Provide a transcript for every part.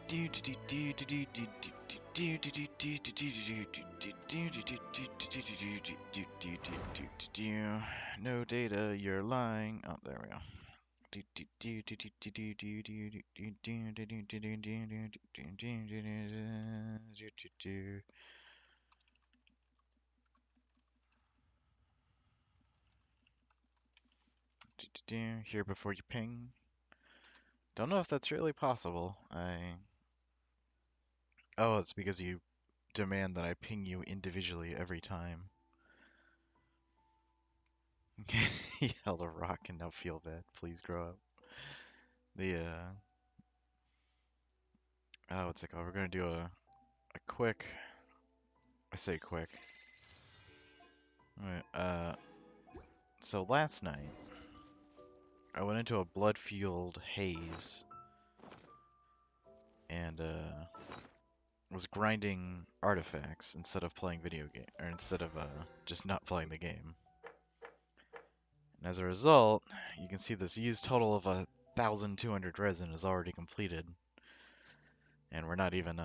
No data, you're lying. Oh, there we go. Here before you ping. Don't know if that's really possible. Oh, it's because you demand that I ping you individually every time. He held a rock and now feel bad. Please grow up. The oh, what's it called? We're gonna do a quick. I say quick. Alright, so last night I went into a blood-fueled haze and was grinding artifacts instead of playing video game, or instead of just not playing the game. And as a result, you can see this used total of 1,200 resin is already completed, and we're not even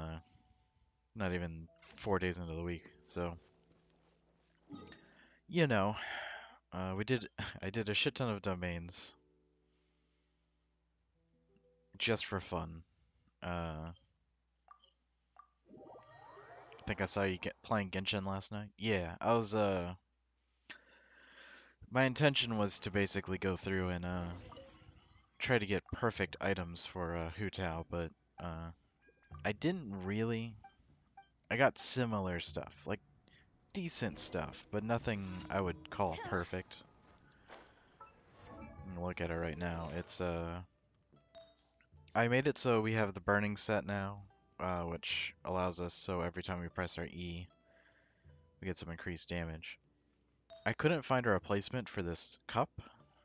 4 days into the week. So, you know, I did a shit ton of domains just for fun. I think I saw you playing Genshin last night. Yeah, I was my intention was to basically go through and try to get perfect items for Hu Tao, but I didn't really. I got similar stuff, like decent stuff, but nothing I would call perfect. I'm gonna look at it right now. It's I made it so we have the burning set now, which allows us so every time we press our E, we get some increased damage. I couldn't find a replacement for this cup,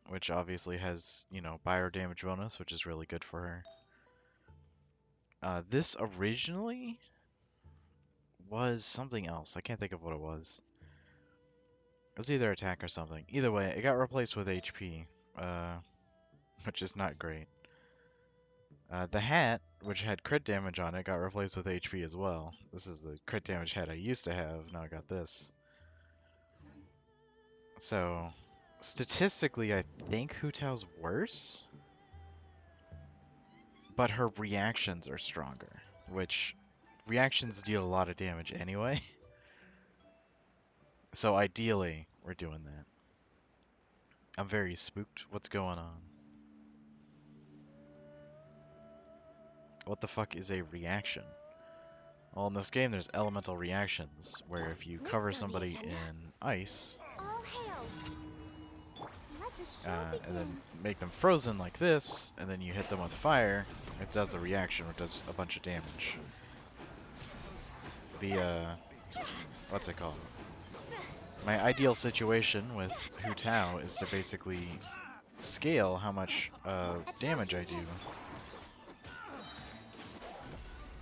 which obviously has, you know, bio damage bonus, which is really good for her. This originally was something else. I can't think of what it was. It was either attack or something. Either way, it got replaced with HP, which is not great. The hat, which had crit damage on it, got replaced with HP as well. This is the crit damage hat I used to have. Now I got this. So, statistically, I think Hu Tao's worse, but her reactions are stronger, which reactions deal a lot of damage anyway. So ideally, we're doing that. I'm very spooked. What's going on? What the fuck is a reaction? Well, in this game, there's elemental reactions, where if you cover somebody in ice, and then make them frozen like this, and then you hit them with fire, it does a reaction, which does a bunch of damage. The, what's it called? My ideal situation with Hu Tao is to basically scale how much damage I do,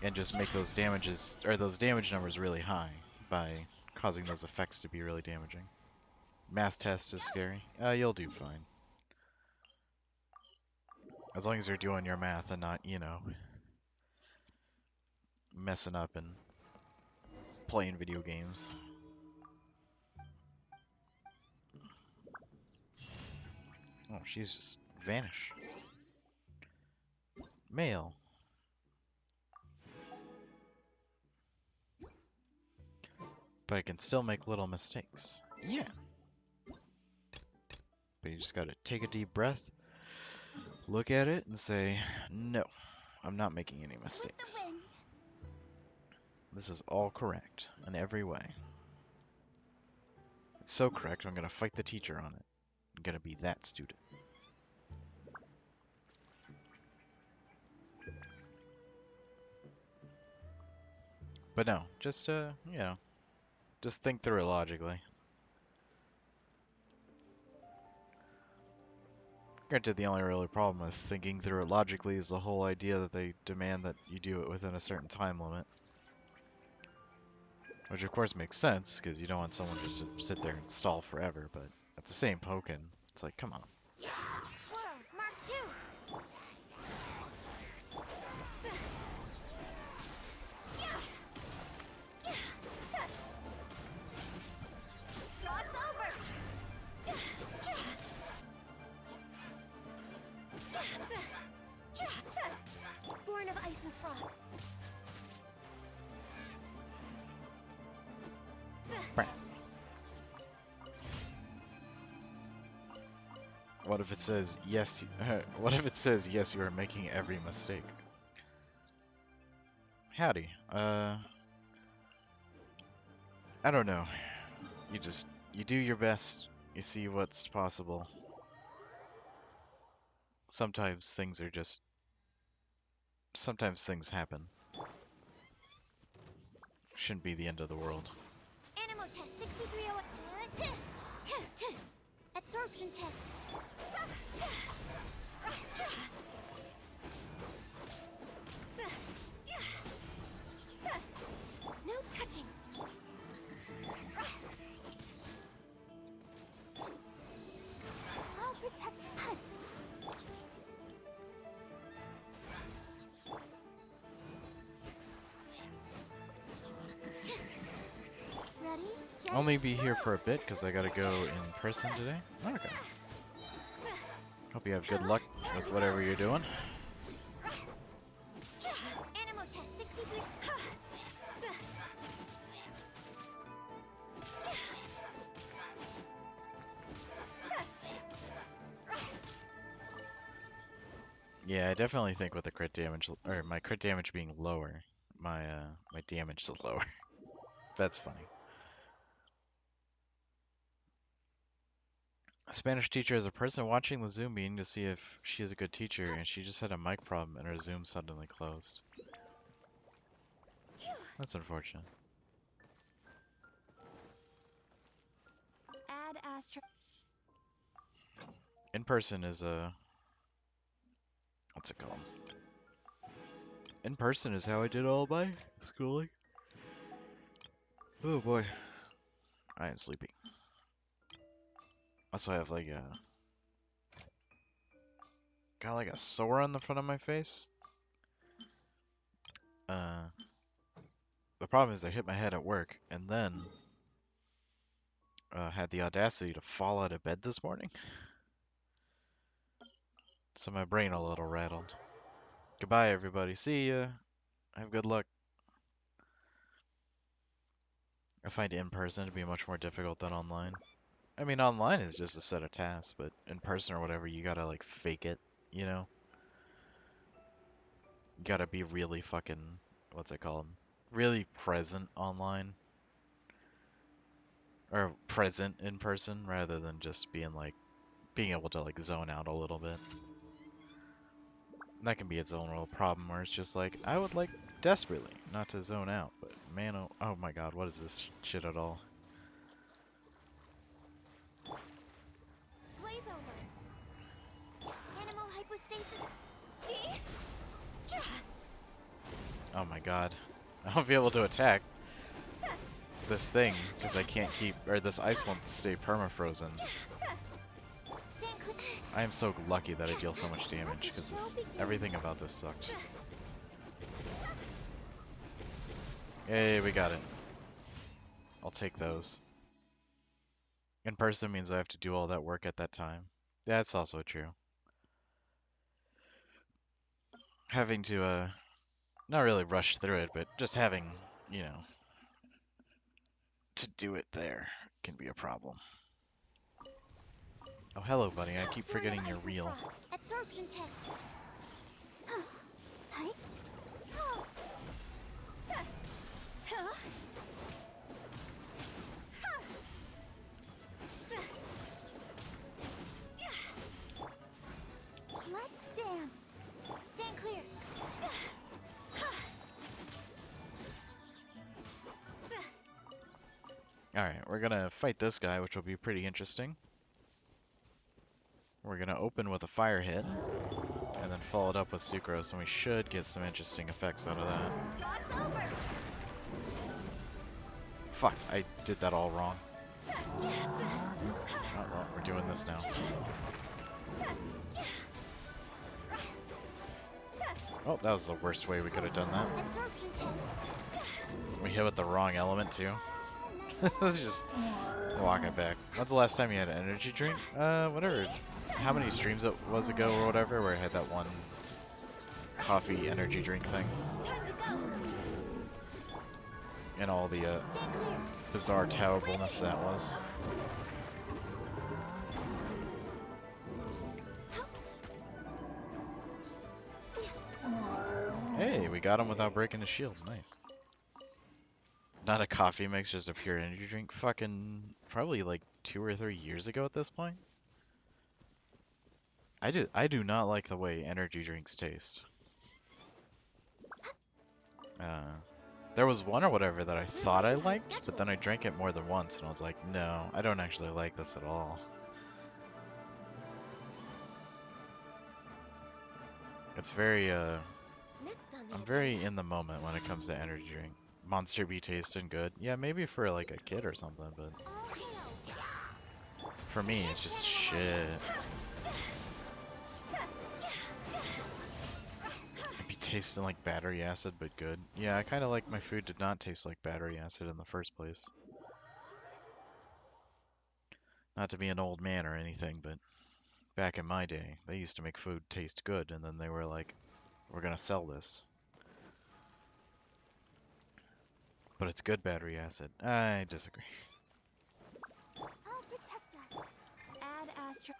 and just make those damages, or those damage numbers really high by causing those effects to be really damaging. Math test is scary. You'll do fine. As long as you're doing your math and not, you know, messing up and playing video games. Oh, she's just vanished. Mail. But I can still make little mistakes. Yeah. But you just gotta take a deep breath, look at it, and say, no, I'm not making any mistakes. This is all correct in every way. It's so correct, I'm gonna fight the teacher on it. I'm gonna be that student. But no, just, you know, just think through it logically. Granted, the only really problem with thinking through it logically is the whole idea that they demand that you do it within a certain time limit. Which of course makes sense, because you don't want someone just to sit there and stall forever, but at the same token, it's like, come on. What if it says yes? What if it says yes? You are making every mistake. Howdy. I don't know. You do your best. You see what's possible. Sometimes things happen. Shouldn't be the end of the world. Animal test 6301. Absorption test. No touching. I'll protect HUD. Ready? Steady. Only be here for a bit because I gotta go in person today. Okay. Hope you have good luck with whatever you're doing. Animal test 63. Yeah, I definitely think with the crit damage, or my crit damage being lower, my damage is lower. That's funny. A Spanish teacher is a person watching the Zoom meeting to see if she is a good teacher, and she just had a mic problem and her Zoom suddenly closed. That's unfortunate. Add astro. In person is a... What's it called? In person is how I did all my schooling. Oh boy. I am sleepy. Also, I have like a... Got like a sore on the front of my face. The problem is I hit my head at work and then had the audacity to fall out of bed this morning. So my brain a little rattled. Goodbye, everybody. See ya. Have good luck. I find in person to be much more difficult than online. I mean, online is just a set of tasks, but in person or whatever, you gotta like fake it, you know? You gotta be really fucking, what's it called? Really present online. Or present in person rather than just being able to like zone out a little bit. And that can be its own little problem where it's just like, I would like desperately not to zone out, but man, oh my god, what is this shit at all? Blaze over. Animal hypostasis. Oh my god. I won't be able to attack this thing because I can't keep, or this ice won't stay permafrozen. I am so lucky that I deal so much damage because everything about this sucks. Yay, we got it. I'll take those. In person means I have to do all that work at that time. That's also true. Having to, not really rush through it, but just having, you know, to do it there can be a problem. Oh, hello, buddy. I keep forgetting you're real. Absorption test. Let's dance. Stand clear. Alright, we're gonna fight this guy, which will be pretty interesting. We're gonna open with a fire hit, and then follow it up with Sucrose, and we should get some interesting effects out of that. Fuck, I did that all wrong. Oh well, we're doing this now. Oh, that was the worst way we could have done that. We hit with the wrong element too. Let's just walk it back. When's the last time you had an energy drink? Whatever. How many streams it was ago or whatever where I had that one coffee energy drink thing Time to go. and all the Stand clear. bizarre terribleness that was. Hey, we got him without breaking his shield. Nice. Not a coffee mix, just a pure energy drink. Fucking probably like 2 or 3 years ago at this point. I do not like the way energy drinks taste. Uh, there was one or whatever that I We're thought way I behind liked, but schedule. then I drank it more than once and I was like, no, I don't actually like this at all. It's very Next on the I'm agenda. very in the moment when it comes to energy drink. Monster be tasting good. Yeah, maybe for like a kid or something, but All hail. for me it's just shit. It'd be tasting like battery acid, but good. Yeah, I kind of like my food did not taste like battery acid in the first place. Not to be an old man or anything, but back in my day, they used to make food taste good, and then they were like, we're gonna sell this. But it's good battery acid. I disagree. I'll protect us. Add astro.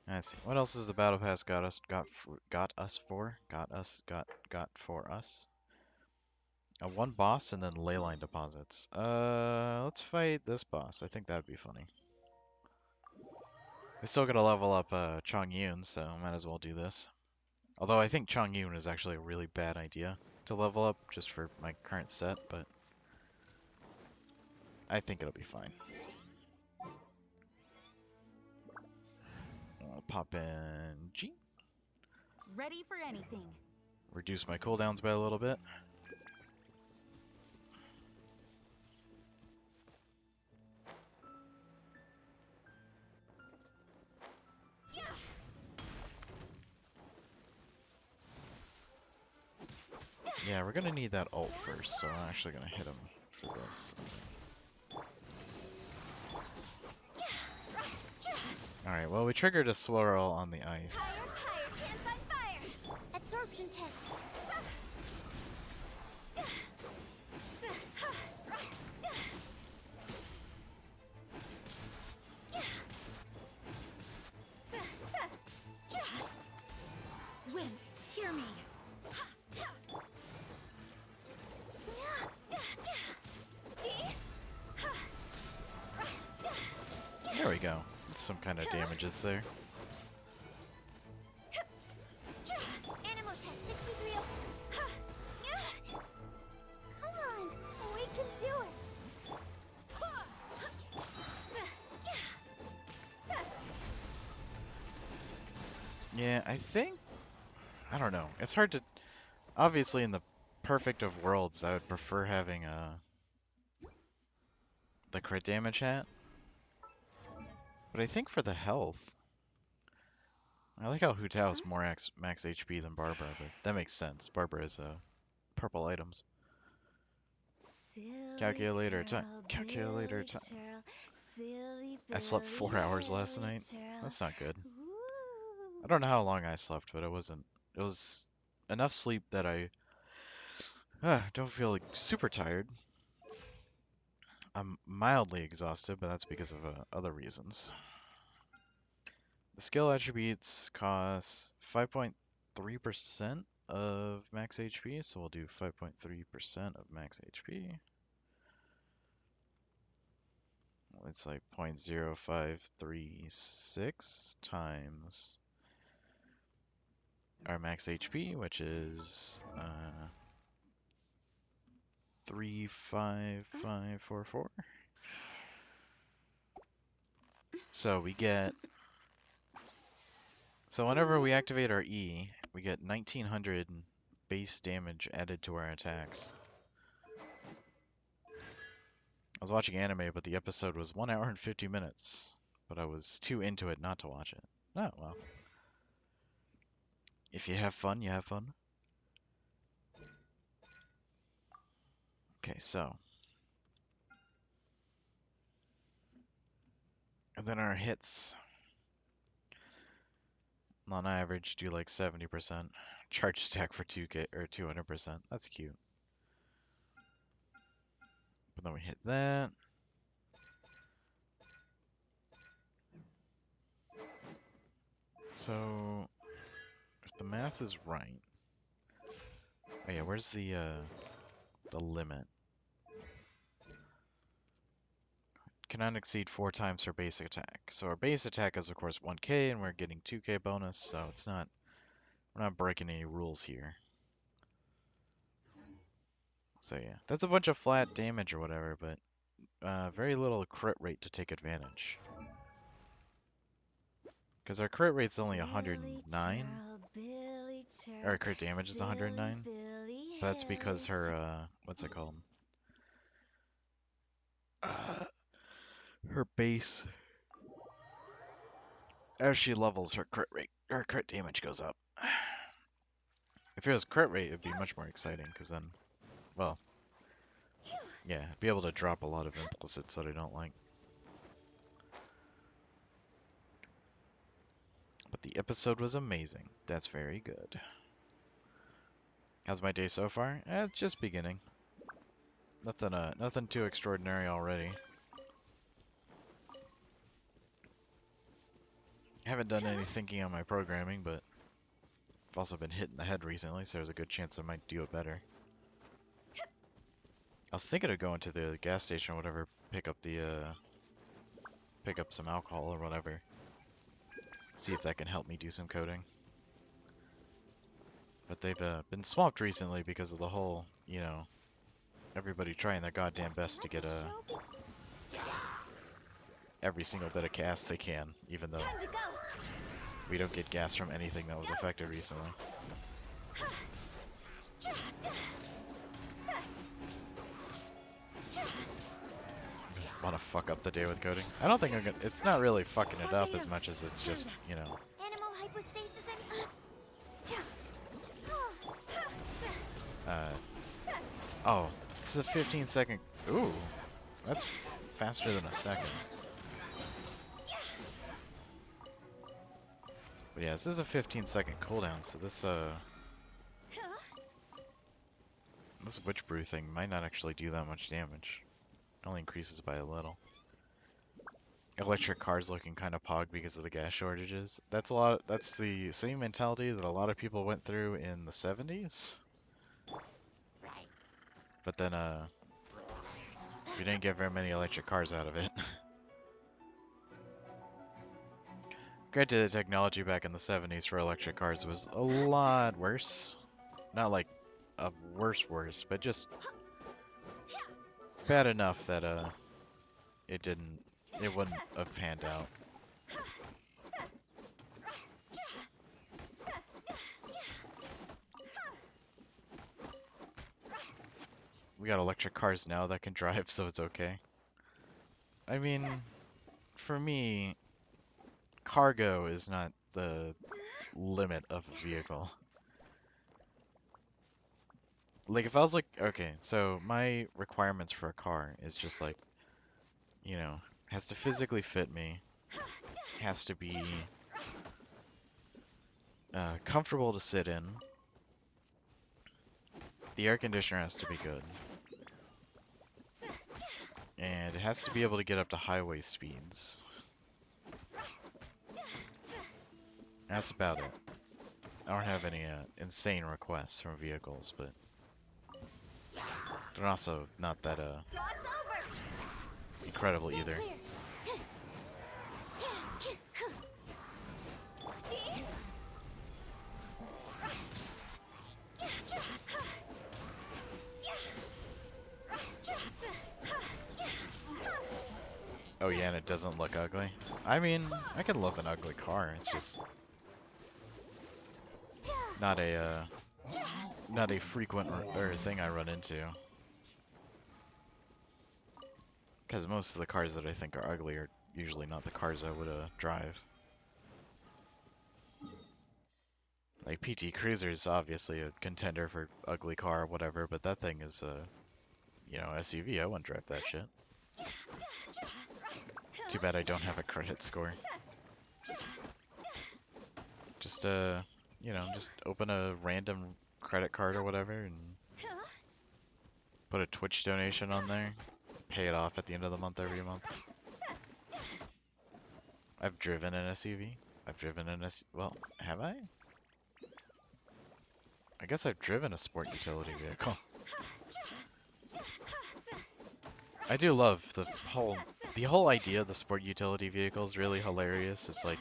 Let's see. What else is the battle pass got us for? Got for us? One boss and then ley line deposits. Let's fight this boss. I think that'd be funny. We still gotta level up Chong Yun, so might as well do this. Although I think Chong Yun is actually a really bad idea to level up just for my current set, but I think it'll be fine. I'll pop in G. Ready for anything. Reduce my cooldowns by a little bit. Yeah, we're gonna need that ult first, so I'm actually gonna hit him for this. Alright, well we triggered a swirl on the ice. Higher pants on fire. Absorption test. Wind, hear me. There we go. Some kind of damages there. Animal test 63. Come on, we can do it. Yeah, I don't know. It's hard to, obviously in the perfect of worlds, I would prefer having the crit damage hat. But I think for the health, I like how Hu Tao is more max HP than Barbara, but that makes sense. Barbara is purple items. Calculator time. Calculator time. I slept 4 hours last night. That's not good. I don't know how long I slept, but it wasn't. It was enough sleep that I don't feel like super tired. I'm mildly exhausted, but that's because of other reasons. The skill attributes cost 5.3% of max HP, so we'll do 5.3% of max HP. It's like 0.0536 times our max HP, which is 35544. So we get, so whenever we activate our E, we get 1900 base damage added to our attacks. I was watching anime, but the episode was 1 hour and 50 minutes, but I was too into it not to watch it. Oh, well. If you have fun, you have fun. Okay, so. And then our hits. On average, do like 70%. Charge attack for 2k or 200%. That's cute. But then we hit that. So, if the math is right. Oh yeah, where's the limit? Cannot exceed 4 times her base attack. So our base attack is of course 1k and we're getting 2k bonus, so we're not breaking any rules here. So yeah, that's a bunch of flat damage or whatever, but very little crit rate to take advantage. Because our crit rate's only 109, or our crit damage is 109. But that's because her, what's it called? Uh, her base, as she levels, her crit damage goes up. If it was crit rate, it'd be much more exciting, because then, well, yeah, I'd be able to drop a lot of implicits that I don't like. But the episode was amazing. That's very good. How's my day so far? It's just beginning. Nothing too extraordinary already. Haven't done any thinking on my programming, but I've also been hit in the head recently, so there's a good chance I might do it better. I was thinking of going to the gas station or whatever, pick up some alcohol or whatever. See if that can help me do some coding. But they've been swamped recently because of the whole, everybody trying their goddamn best to get every single bit of gas they can, even though we don't get gas from anything that was affected recently. Want to fuck up the day with coding? I don't think I'm gonna. It's not really fucking it up as much as it's just, Animal hypostasis Oh, it's a 15-second. Ooh, that's faster than a second. But yeah, this is a 15-second cooldown, so this witch brew thing might not actually do that much damage. It only increases by a little. Electric cars looking kind of pog because of the gas shortages. That's the same mentality that a lot of people went through in the 70s. But then we didn't get very many electric cars out of it. Granted, the technology back in the 70s for electric cars was a lot worse. Not like a worse, but just bad enough that it wouldn't have panned out. We got electric cars now that can drive, so it's okay. I mean, for me, cargo is not the limit of a vehicle. Like, if I was like, okay, so my requirements for a car is just like, has to physically fit me, has to be comfortable to sit in, the air conditioner has to be good, and it has to be able to get up to highway speeds. That's about it. I don't have any insane requests from vehicles, but they're also not that incredible either. Oh yeah, and it doesn't look ugly. I mean, I can love an ugly car. It's just not a frequent or thing I run into. Because most of the cars that I think are ugly are usually not the cars I would drive. Like PT Cruiser is obviously a contender for ugly car or whatever, but that thing is a, SUV. I wouldn't drive that shit. Too bad I don't have a credit score. Just just open a random credit card or whatever and put a Twitch donation on there. Pay it off at the end of the month every month. I've driven an SUV. I've driven an well, have I? I guess I've driven a sport utility vehicle. I do love the whole idea of the sport utility vehicle is really hilarious. It's like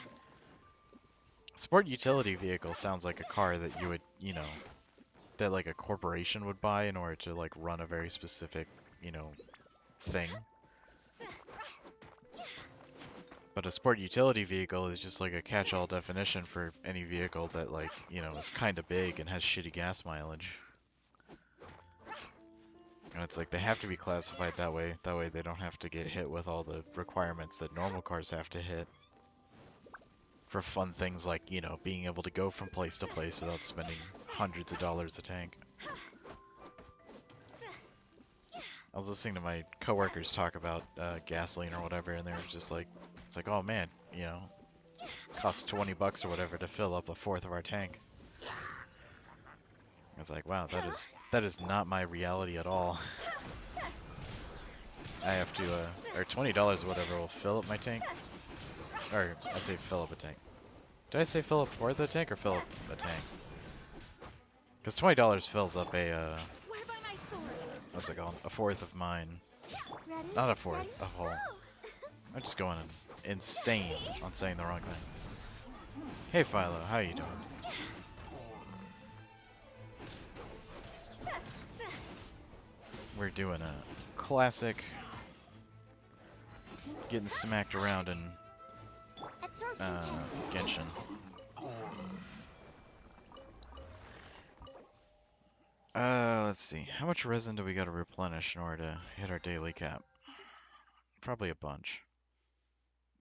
sport utility vehicle sounds like a car that you would, that like a corporation would buy in order to like run a very specific, thing. But a sport utility vehicle is just like a catch-all definition for any vehicle that like, is kind of big and has shitty gas mileage. And it's like they have to be classified that way. That way they don't have to get hit with all the requirements that normal cars have to hit. For fun things like, being able to go from place to place without spending hundreds of dollars a tank. I was listening to my coworkers talk about gasoline or whatever, and they were just like, it's like, oh man, costs $20 or whatever to fill up a fourth of our tank. I was like, wow, that is not my reality at all. I have to, or $20 or whatever will fill up my tank. Or, I say fill up a tank. Did I say fill up a fourth of a tank or fill up a tank? Because $20 fills up a, what's it called? A fourth of mine. Ready? Not a fourth, Steady, a whole. go! I'm just going insane on saying the wrong thing. Hey Philo, how you doing? We're doing a classic getting smacked around in Genshin. Let's see. How much resin do we gotta replenish in order to hit our daily cap? Probably a bunch.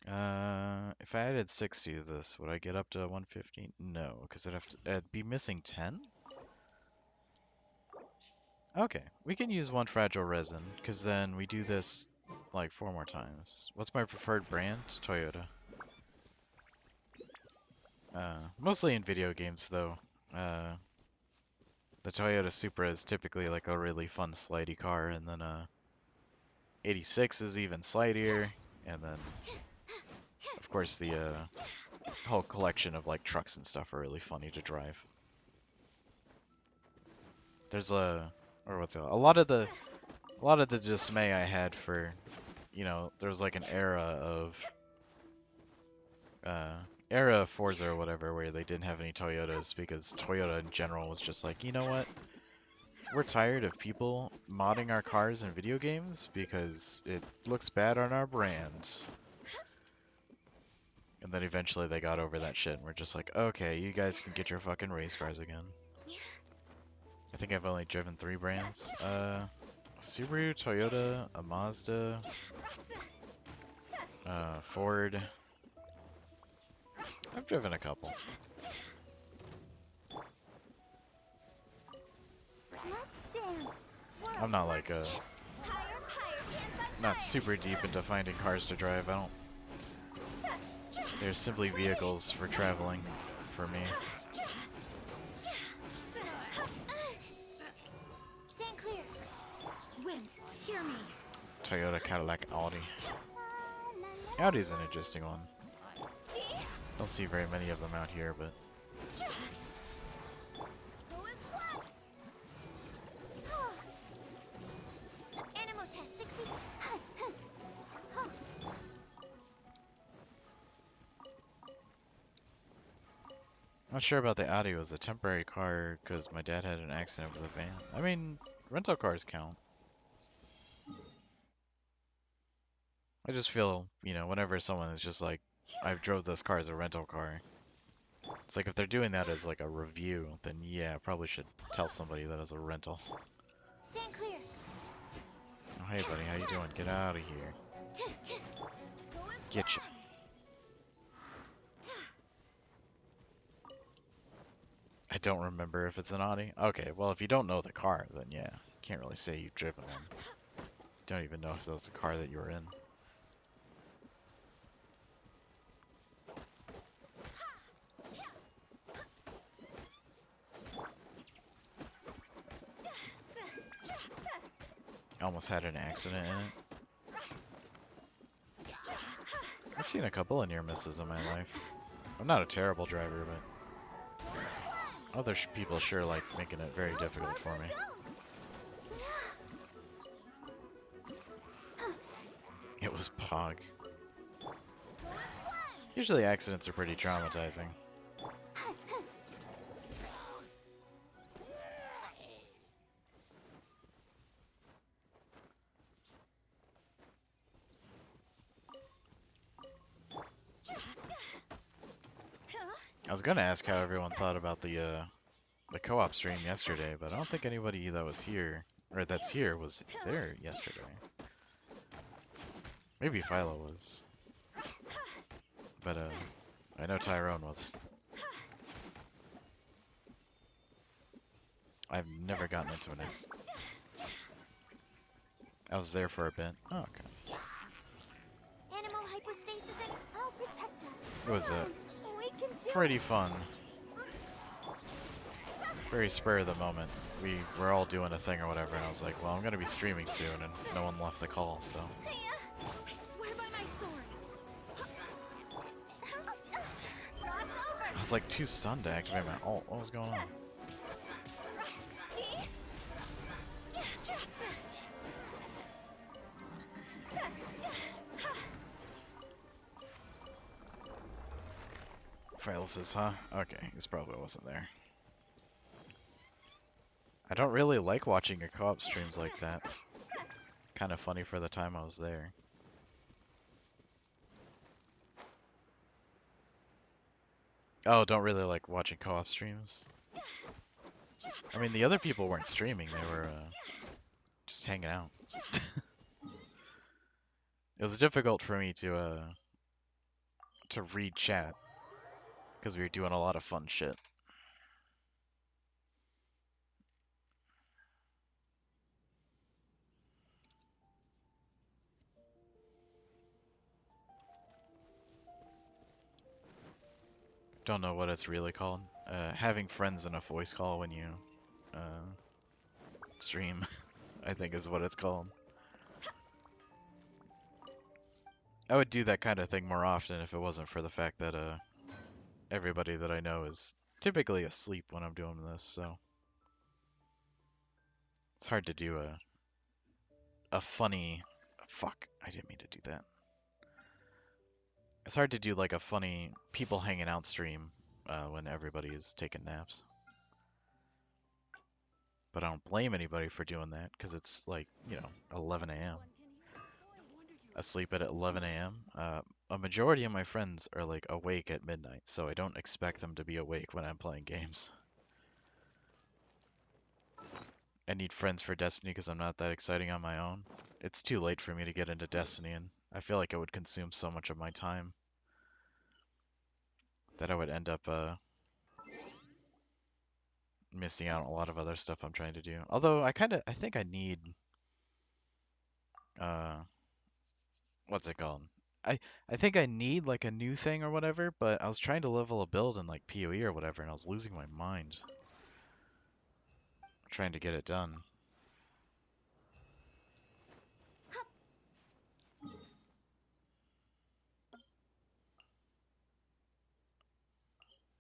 If I added 60 to this, would I get up to 150? No, because I'd be missing 10? Okay, we can use one fragile resin, because then we do this like 4 more times. What's my preferred brand? Toyota. Mostly in video games, though. The Toyota Supra is typically like a really fun slidey car, and then 86 is even slidier, and then of course the whole collection of like trucks and stuff are really funny to drive. There's a lot of the dismay I had for, there was like an era of Forza or whatever where they didn't have any Toyotas because Toyota in general was just like, you know what? We're tired of people modding our cars in video games because it looks bad on our brand. And then eventually they got over that shit and we're just like, okay, you guys can get your fucking race cars again. I think I've only driven 3 brands. Subaru, Toyota, a Mazda, Ford. I've driven a couple. I'm not like not super deep into finding cars to drive. They're simply vehicles for traveling for me. Stand clear. Wind, hear me. Toyota, Cadillac, Audi. Audi's an interesting one. Don't see very many of them out here, but Animal test 60. I'm not sure about the Audi. It was a temporary car because my dad had an accident with a van. I mean, rental cars count. I just feel, whenever someone is just like, I drove this car as a rental car. It's like if they're doing that as like a review, then yeah, probably should tell somebody that as a rental. Stand clear. Oh, hey buddy, how you doing? Get out of here. Get you. I don't remember if it's an Audi. Okay, well if you don't know the car, then yeah, can't really say you've driven one. Don't even know if that was the car that you were in. almost had an accident in it. I've seen a couple of near misses in my life. I'm not a terrible driver, but other people sure like making it very difficult for me. It was Pog. Usually accidents are pretty traumatizing. I was gonna ask how everyone thought about the co-op stream yesterday, but I don't think anybody that was here, or that's here, was there yesterday. Maybe Philo was. But I know Tyrone was. I've never gotten into an ex. I was there for a bit. Oh, okay. Animal hypostasis and I'll protect us. It was We can do pretty it. fun. Very spur of the moment. We were all doing a thing or whatever, and I was like, well, I'm gonna be streaming soon, and no one left the call, so. I swear by my sword. I was like too stunned to activate my ult. What was going on? Philo says, huh? Okay, he probably wasn't there. I don't really like watching your co-op streams like that. Kind of funny for the time I was there. Oh, don't really like watching co-op streams? I mean, the other people weren't streaming, they were just hanging out. It was difficult for me to read chat, because we were doing a lot of fun shit. Don't know what it's really called. Having friends in a voice call when you stream, I think is what it's called. I would do that kind of thing more often if it wasn't for the fact that everybody that I know is typically asleep when I'm doing this, so it's hard to do a funny. Fuck, I didn't mean to do that. It's hard to do like a funny people hanging out stream when everybody is taking naps. But I don't blame anybody for doing that because it's like, 11 a.m. Asleep at 11 a.m. A majority of my friends are like awake at midnight, so I don't expect them to be awake when I'm playing games. I need friends for Destiny because I'm not that exciting on my own. It's too late for me to get into Destiny, and I feel like it would consume so much of my time that I would end up missing out on a lot of other stuff I'm trying to do. Although I think I need uh what's it called? I think I need like a new thing or whatever, but I was trying to level a build in like PoE or whatever, and I was losing my mind trying to get it done.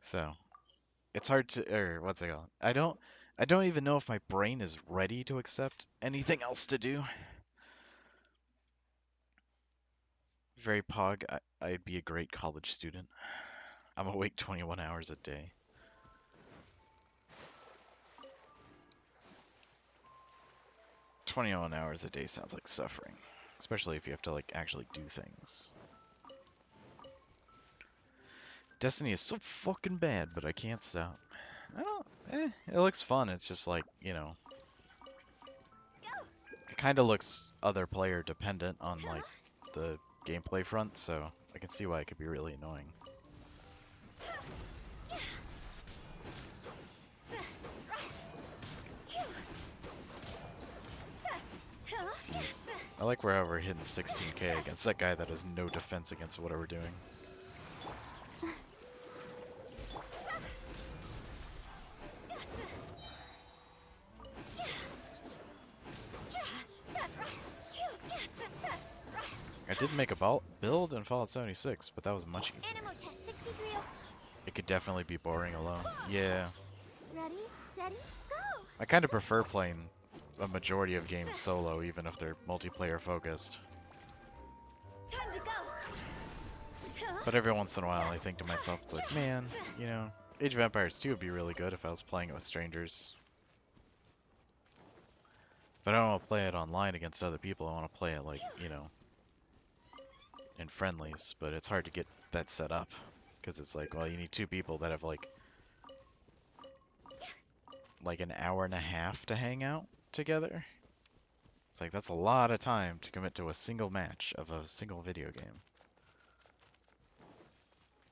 So it's hard to, or what's it called? I don't even know if my brain is ready to accept anything else to do. Very pog. I'd be a great college student. I'm awake 21 hours a day. 21 hours a day sounds like suffering, especially if you have to like actually do things. Destiny is so fucking bad, but I can't stop. I don't. It looks fun. It's just like, it kind of looks other player dependent on like the gameplay front, so I can see why it could be really annoying. Jeez. I like where we're hitting 16k against that guy that has no defense against whatever we're doing. did make a build in Fallout 76, but that was much easier. Animal test 63. It could definitely be boring alone. Yeah, Ready, steady, go! I kind of prefer playing a majority of games solo, even if they're multiplayer focused. Time to go. But every once in a while, I think to myself, it's like, man, you know, Age of Empires 2 would be really good if I was playing it with strangers. But I don't want to play it online against other people. I want to play it like, you know, in friendlies. But it's hard to get that set up because it's like, well, you need two people that have like an hour and a half to hang out together. It's like that's a lot of time to commit to a single match of a single video game.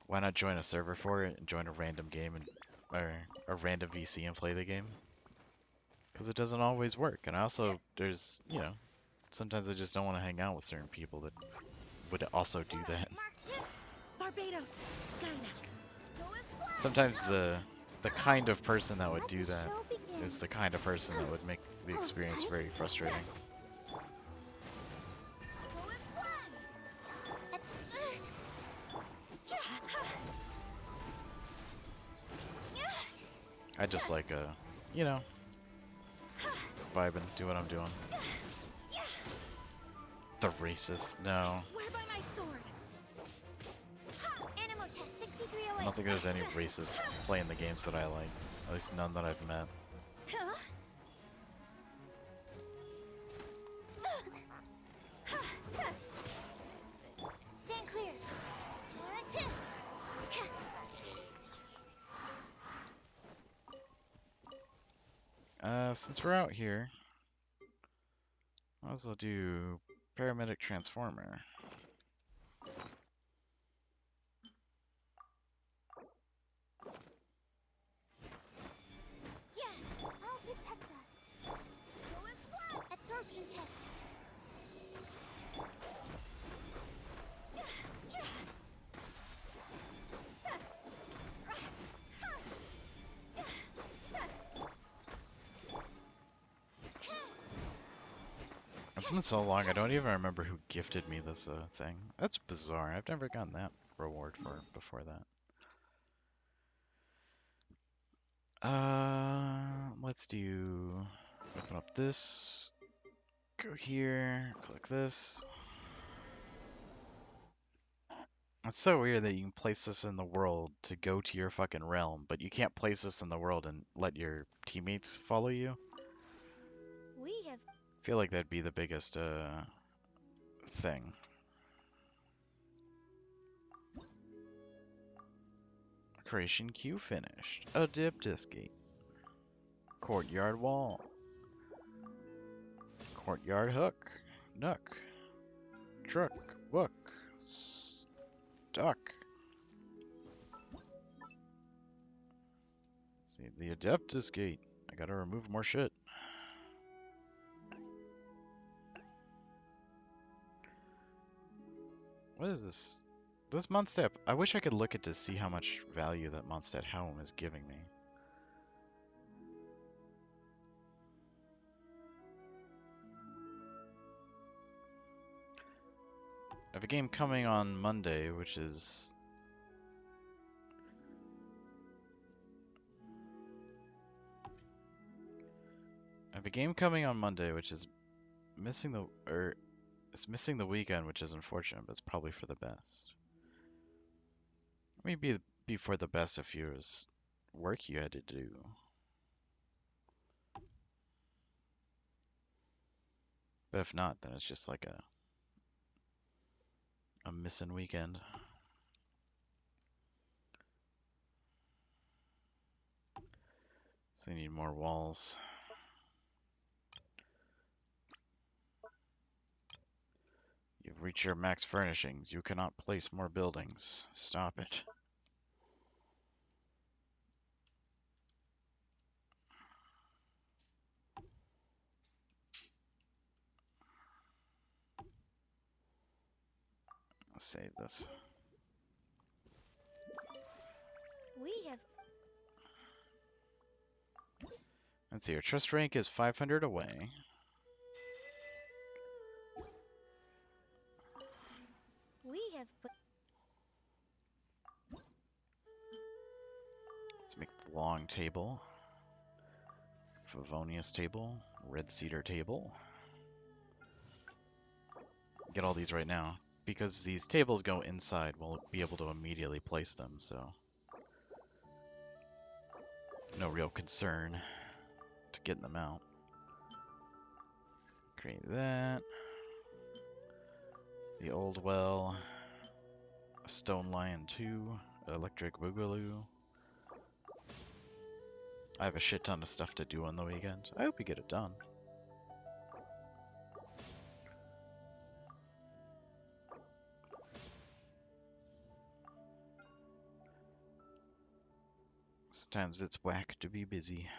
Why not join a server for it and join a random game and or a random VC and play the game? Because it doesn't always work. And also, there's, you know, sometimes I just don't want to hang out with certain people that would also do that. Barbados, guide us. Sometimes the kind of person that would do that is the kind of person that would make the experience very frustrating. I just like, you know, vibing, do what I'm doing. The racist, no. Swear by my sword. Animal test I don't think there's any racists playing the games that I like. At least none that I've met. Stand clear. Since we're out here, might as well do paramedic transformer. Yeah, I'll protect us. Absorption test. It's been so long, I don't even remember who gifted me this thing. That's bizarre. I've never gotten that reward for it before that. Let's do... Open up this. Go here. Click this. It's so weird that you can place this in the world to go to your fucking realm, but you can't place this in the world and let your teammates follow you. We have I feel like that'd be the biggest thing. Creation queue finished. A dip disc gate. Courtyard wall. Courtyard hook. Nook. Truck. Book. Stuck. See, the Adeptus gate. I gotta remove more shit. What is this? This Mondstadt. I wish I could look at to see how much value that Mondstadt helm is giving me. I have a game coming on Monday, which is... I have a game coming on Monday, which is missing the... It's missing the weekend, which is unfortunate, but it's probably for the best. Maybe be for the best if you was work you had to do. But if not, then it's just like a missing weekend. So you need more walls. You've reached your max furnishings. You cannot place more buildings. Stop it. Let's save this. we have Let's see, your trust rank is 500 away. long table, Favonius table, red cedar table. Get all these right now. Because these tables go inside, we'll be able to immediately place them, so no real concern to getting them out. Create that. The old well. A stone lion 2. Electric boogaloo. I have a shit ton of stuff to do on the weekend. I hope we get it done. Sometimes it's whack to be busy.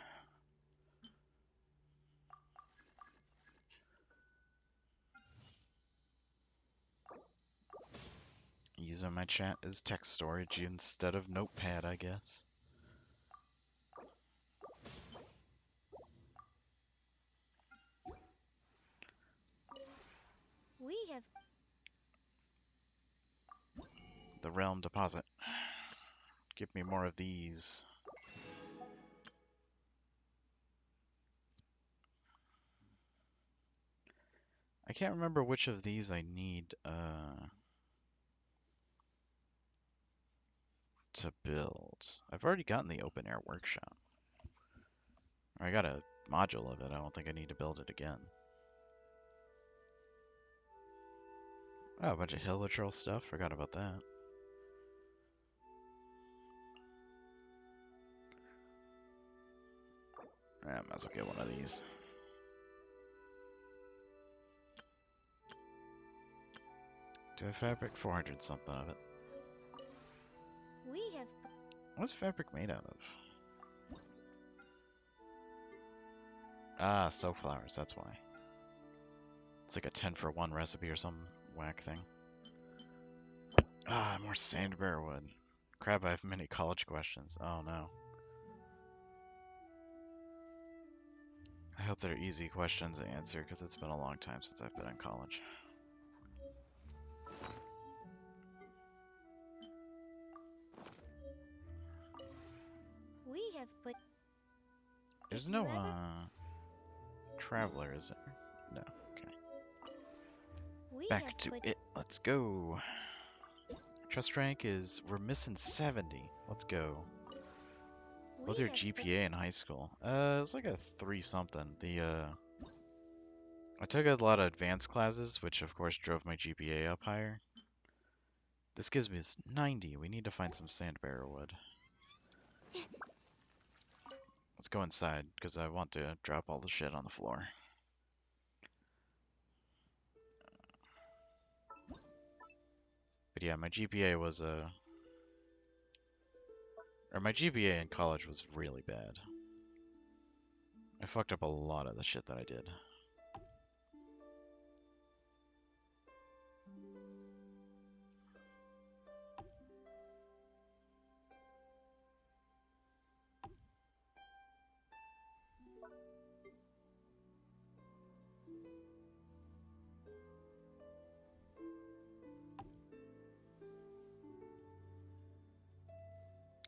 Using my chat as text storage instead of notepad, I guess. We have The realm deposit. Give me more of these. I can't remember which of these I need to build. I've already gotten the open air workshop. I got a module of it. I don't think I need to build it again. Oh, a bunch of hill patrol stuff. Forgot about that. I might as well get one of these. Do I have fabric? 400 something of it. we have What's fabric made out of? Ah, soap flowers, that's why. It's like a 10 for 1 recipe or some whack thing. Ah, more sandbear wood. Crap, I have many college questions. Oh no. I hope they're easy questions to answer because it's been a long time since I've been in college. we have put There's if no you ever traveler, is there? No. Okay. we Back have to put it. Let's go. Trust rank is we're missing 70. Let's go. What was we your have put GPA in high school? It was like a 3 something. I took a lot of advanced classes, which of course drove my GPA up higher. This gives me 90. We need to find some sandbear wood. Let's go inside, because I want to drop all the shit on the floor. But yeah, my GPA was or my GPA in college was really bad. I fucked up a lot of the shit that I did.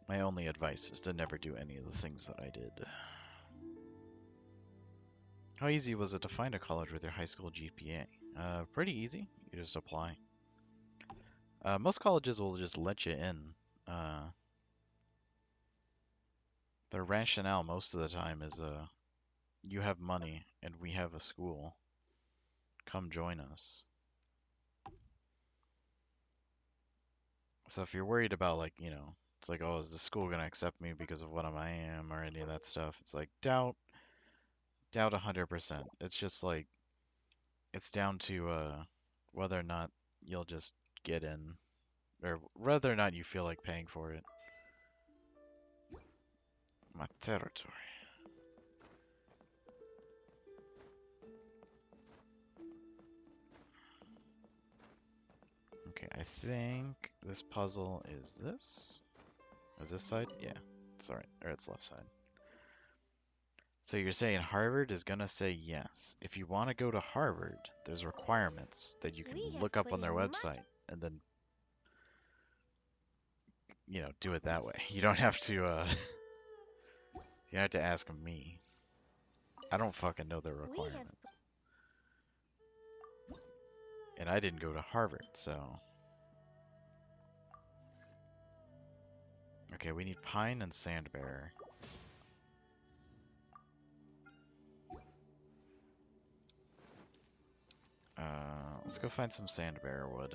My only advice is to never do any of the things that I did. How easy was it to find a college with your high school GPA? Pretty easy. You just apply. Most colleges will just let you in. Their rationale most of the time is, you have money and we have a school. Come join us. So if you're worried about, like, you know, it's like, oh, is the school gonna accept me because of what I am or any of that stuff? It's like, doubt 100%. It's just like, it's down to whether or not you'll just get in, or whether or not you feel like paying for it. My territory. Okay, I think this puzzle is this. Is this side? Yeah, it's alright, or it's left side. So you're saying Harvard is gonna say yes. If you want to go to Harvard, there's requirements that you can we have look up put on their in website and then, you know, do it that way. You don't have to You have to ask me. I don't fucking know their We have requirements. And I didn't go to Harvard, so... Okay, we need pine and sandbearer. Let's go find some sandbearer wood.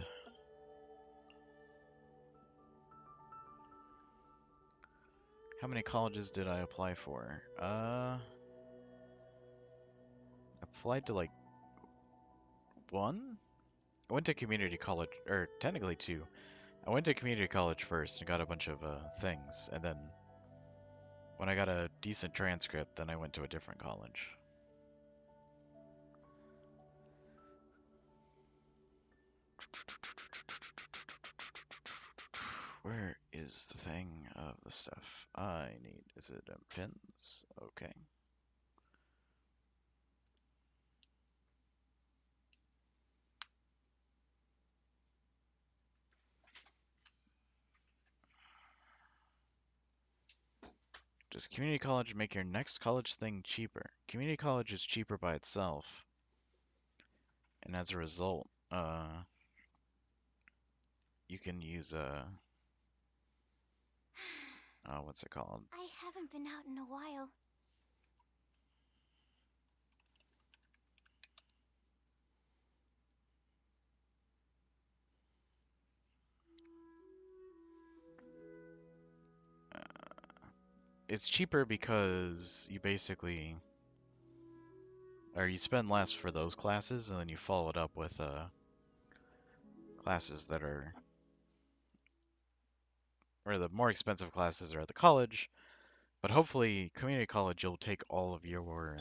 How many colleges did I apply for? Applied to like one? I went to community college, or technically two. I went to community college first and got a bunch of things, and then when I got a decent transcript, then I went to a different college. Where is the thing of the stuff I need? Is it pins? Okay. Does community college make your next college thing cheaper? Community college is cheaper by itself, and as a result, you can use what's it called? I haven't been out in a while. It's cheaper because you basically, or you spend less for those classes, and then you follow it up with classes that are, or the more expensive classes are at the college, but hopefully community college you'll take all of your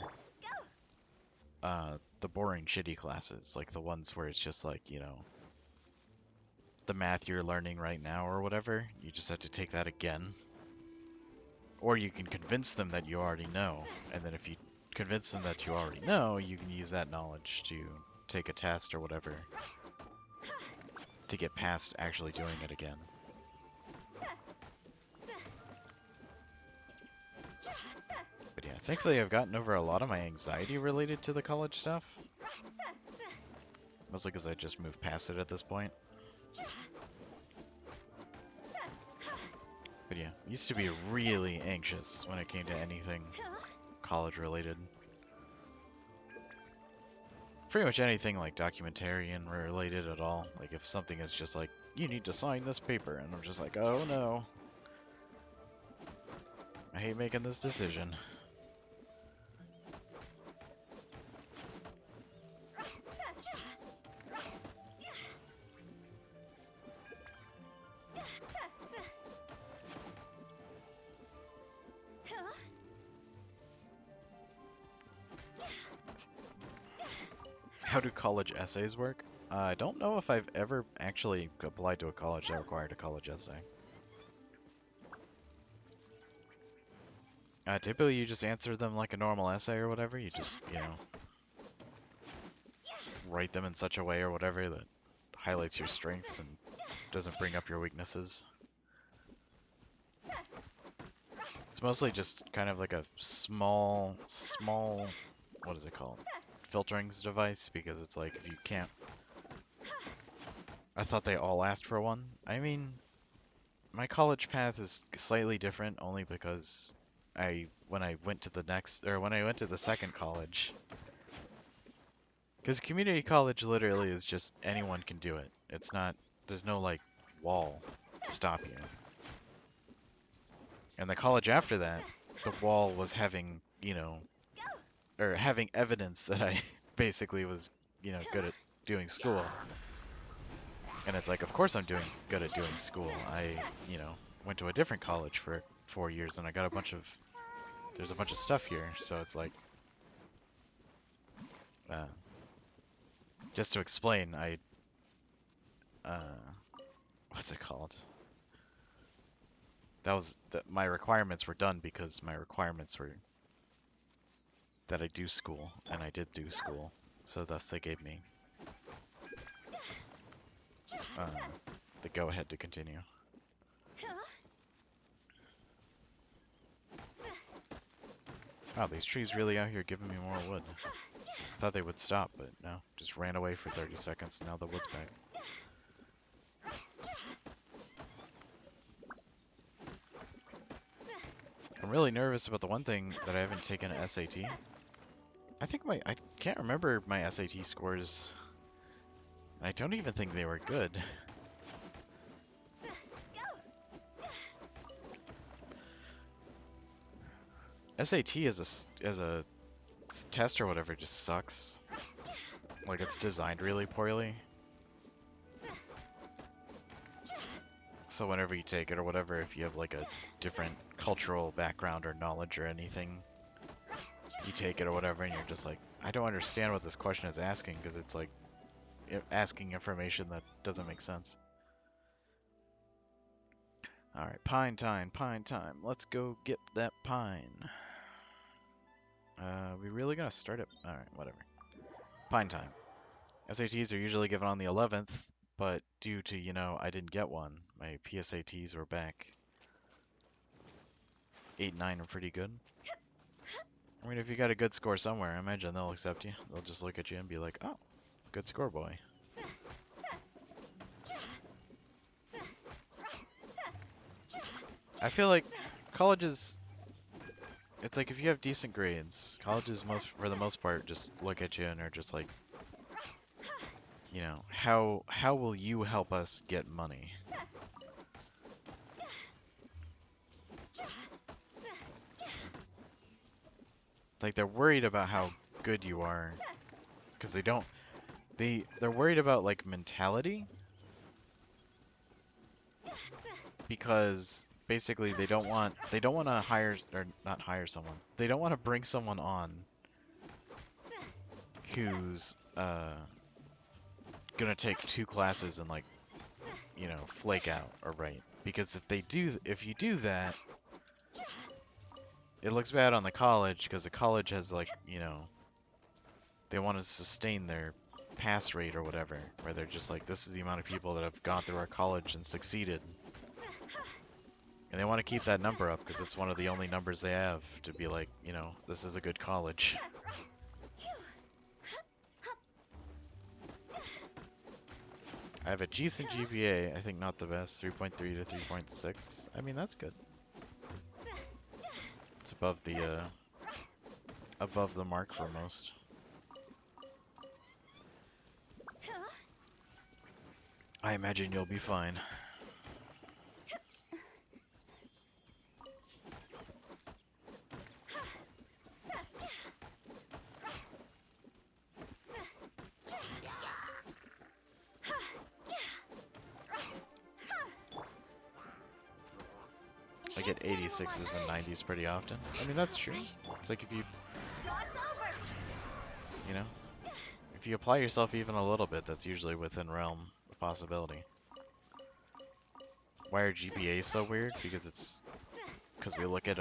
the boring shitty classes, like the ones where it's just like, you know, the math you're learning right now or whatever, you just have to take that again. Or you can convince them that you already know, and then if you convince them that you already know, you can use that knowledge to take a test or whatever to get past actually doing it again. But yeah, thankfully I've gotten over a lot of my anxiety related to the college stuff. Mostly because I just moved past it at this point. But yeah, used to be really anxious when it came to anything college related. Pretty much anything like documentarian related at all. Like if something is just like, you need to sign this paper, and I'm just like, oh no. I hate making this decision. How do college essays work? I don't know if I've ever actually applied to a college that required a college essay. Typically you just answer them like a normal essay or whatever. You just, you know, write them in such a way or whatever that highlights your strengths and doesn't bring up your weaknesses. It's mostly just kind of like a small, what is it called? Filterings device, because it's like if you can't... I thought they all asked for one. I mean, my college path is slightly different only because when I went to the second college, because community college literally is just anyone can do it. It's not, there's no like wall to stop you. And the college after that, the wall was having, you know, or having evidence that I basically was, you know, good at doing school. And it's like, of course I'm doing good at doing school. I, you know, went to a different college for 4 years and I got a bunch of, there's a bunch of stuff here. So it's like, just to explain, what's it called? My requirements were done because my requirements were that I do school, and I did do school. So thus they gave me the go-ahead to continue. Wow, these trees really out here giving me more wood. I thought they would stop, but no. Just ran away for 30 seconds, and now the wood's back. I'm really nervous about the one thing that I haven't taken an SAT. I can't remember my SAT scores. I don't even think they were good. SAT as a test or whatever just sucks. Like it's designed really poorly. So whenever you take it or whatever, if you have like a different cultural background or knowledge or anything, you take it or whatever and you're just like, I don't understand what this question is asking because it's like asking information that doesn't make sense. Alright, pine time, pine time. Let's go get that pine. We really gonna start it? Alright, whatever. Pine time. SATs are usually given on the 11th, but due to, you know, I didn't get one, my PSATs were back. 8 and 9 are pretty good. I mean, if you got a good score somewhere, I imagine they'll accept you. They'll just look at you and be like, oh, good score, boy. I feel like colleges, it's like if you have decent grades, colleges for the most part just look at you and are just like, you know, how will you help us get money? Like they're worried about how good you are, because they're worried about like mentality, because basically they don't want to hire or not hire someone. They don't want to bring someone on who's gonna take 2 classes and like, you know, flake out or write. Because if you do that, it looks bad on the college because the college has like, you know, they want to sustain their pass rate or whatever, where they're just like, this is the amount of people that have gone through our college and succeeded. And they want to keep that number up because it's one of the only numbers they have to be like, you know, this is a good college. I have a decent GPA, I think not the best, 3.3 to 3.6. I mean, that's good. It's above the mark for most. I imagine you'll be fine. I get 86s and 90s pretty often. I mean, that's true. It's like if you know, if you apply yourself even a little bit, that's usually within realm of possibility. Why are GPAs so weird? Because we look at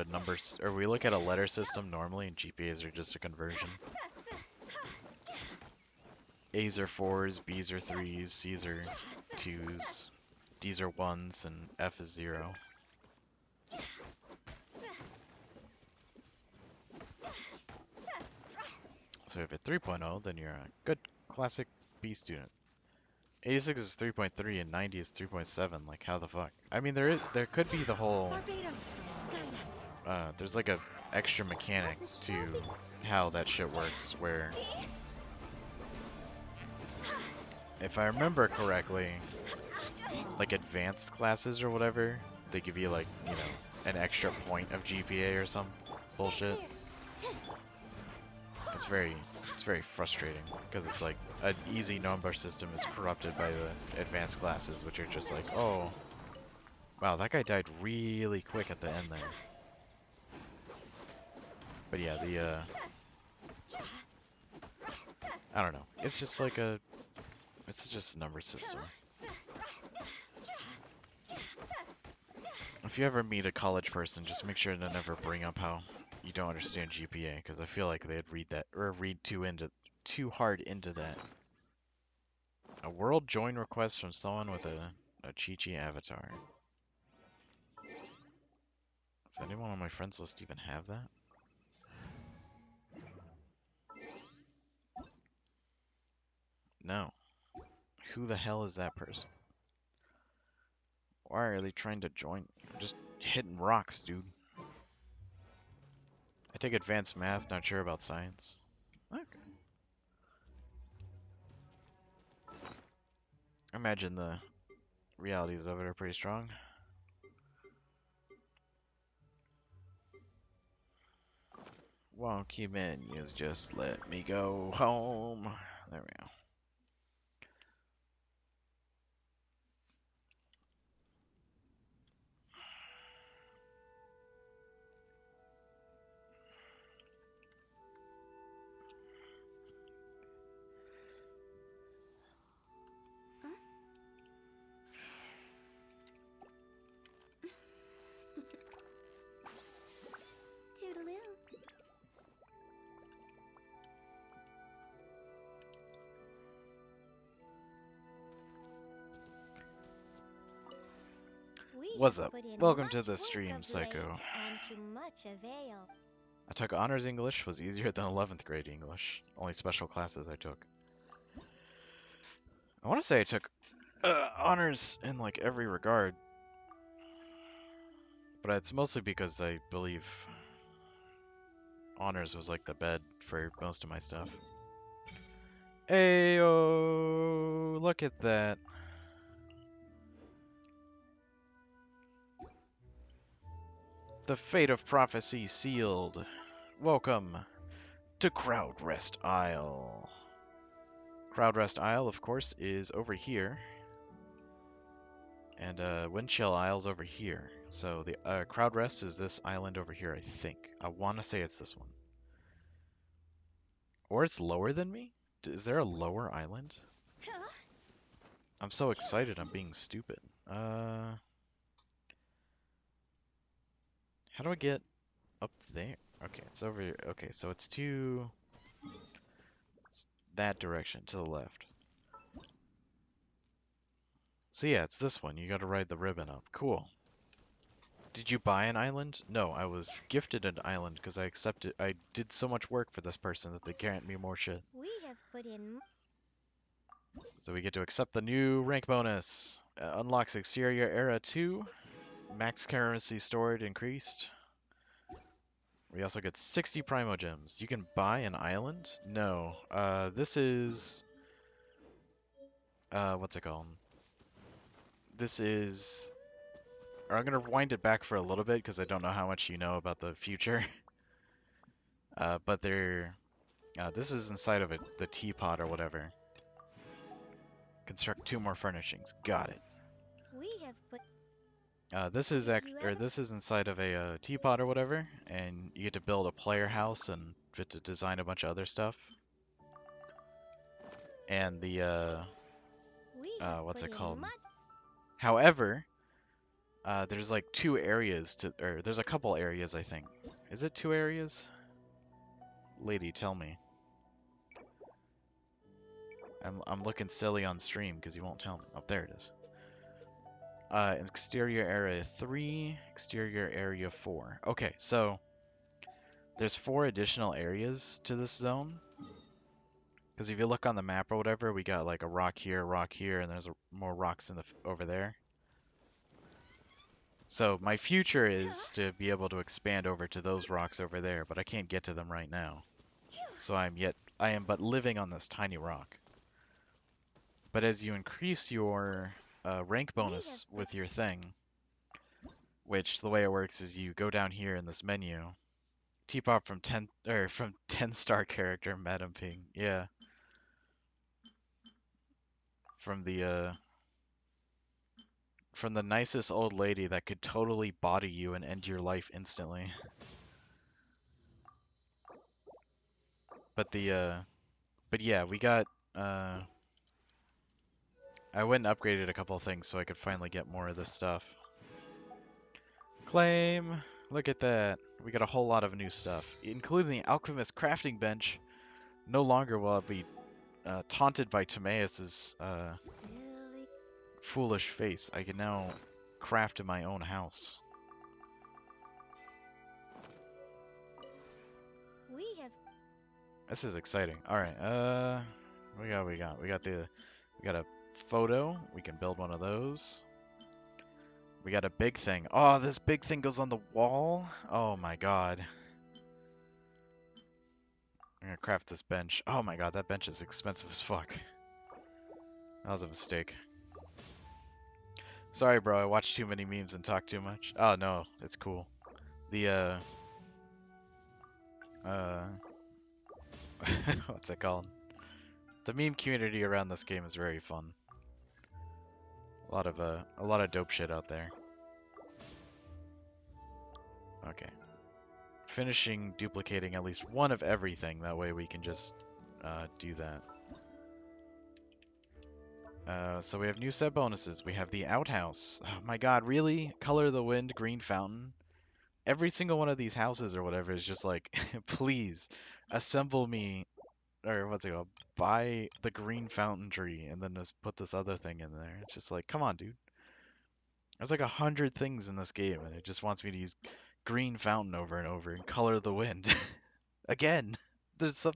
we look at a letter system normally, and GPAs are just a conversion. A's are 4s, B's are 3s, C's are 2s, D's are 1s, and F is 0. So if you're 3.0, then you're a good classic B student. 86 is 3.3 and 90 is 3.7. Like, how the fuck? I mean, there could be the whole there's like a extra mechanic to how that shit works, where if I remember correctly, like advanced classes or whatever, they give you like, you know, an extra point of GPA or some bullshit. It's very frustrating because it's like an easy number system is corrupted by the advanced classes, which are just like, oh, wow, that guy died really quick at the end there. But yeah, I don't know. It's just like it's just a number system. If you ever meet a college person, just make sure to never bring up how you don't understand GPA, because I feel like they'd read that or read too hard into that. A world join request from someone with a Chi-Chi avatar. Does anyone on my friends list even have that? No. Who the hell is that person? Why are they trying to join? I'm just hitting rocks, dude. I take advanced math, not sure about science. Okay. I imagine the realities of it are pretty strong. Wonky menus, just let me go home. There we go. Huh? Toodaloo. We What's have up? put in Welcome to much the work stream, of late, Psycho. and to much avail. I took honors English, was easier than 11th grade English. Only special classes I took. I want to say I took honors in like every regard, but it's mostly because I believe honors was like the bed for most of my stuff. Ayo, look at that. The fate of prophecy sealed. Welcome to Crowd Rest Isle. Crowd Rest Isle, of course, is over here. And Windchill Isle's over here. So the Crowd Rest is this island over here, I think. I want to say it's this one. Or it's lower than me? Is there a lower island? Huh? I'm so excited I'm being stupid. How do I get up there? Okay, it's over here. Okay, so it's to that direction, to the left. So yeah, it's this one. You gotta ride the ribbon up. Cool. Did you buy an island? No, I was gifted an island because I accepted. I did so much work for this person that they grant me more shit. We have put in. So we get to accept the new rank bonus. Unlocks Exterior Era 2. Max currency stored increased. We also get 60 Primogems. You can buy an island? No. This is... what's it called? This is... Or I'm gonna wind it back for a little bit because I don't know how much you know about the future. But they're... this is inside of it, the teapot or whatever. Construct 2 more furnishings. Got it. We have put. This is If you ever. this is inside of a teapot or whatever, and you get to build a player house and get to design a bunch of other stuff. And the We have what's put it in called? much. However, there's like 2 areas to, or there's a couple areas I think. Is it 2 areas? Lady, tell me. I'm looking silly on stream because you won't tell me. Oh, there it is. Exterior area 3, exterior area 4. Okay, so there's 4 additional areas to this zone. Because if you look on the map or whatever, we got like a rock here, and there's more rocks in the over there. So my future is to be able to expand over to those rocks over there, but I can't get to them right now. So I am but living on this tiny rock. But as you increase your rank bonus with your thing, which the way it works is you go down here in this menu, T-pop from 10 or from 10-star character Madam Ping. Yeah. From the nicest old lady that could totally body you and end your life instantly. But but yeah, we got I went and upgraded a couple of things so I could finally get more of this stuff. Claim! Look at that. We got a whole lot of new stuff, including the Alchemist crafting bench. No longer will I be taunted by Timaeus's Silly. foolish face. I can now craft in my own house. We have. This is exciting. Alright, We got a photo. We can build one of those. We got a big thing. Oh, this big thing goes on the wall. Oh my god. I'm gonna craft this bench. Oh my god, that bench is expensive as fuck. That was a mistake. Sorry, bro. I watched too many memes and talked too much. Oh no, it's cool. The uh, what's it called? The meme community around this game is very fun. A lot of dope shit out there. Okay. Finishing duplicating at least one of everything. That way we can just do that. So we have new set bonuses. We have the outhouse. Oh my god, really? Color of the Wind, Green Fountain. Every single one of these houses or whatever is just like, please assemble me, or what's it called? Buy the Green Fountain tree and then just put this other thing in there. It's just like, come on, dude. There's like 100 things in this game and it just wants me to use Green Fountain over and over and Color of the Wind. Again, there's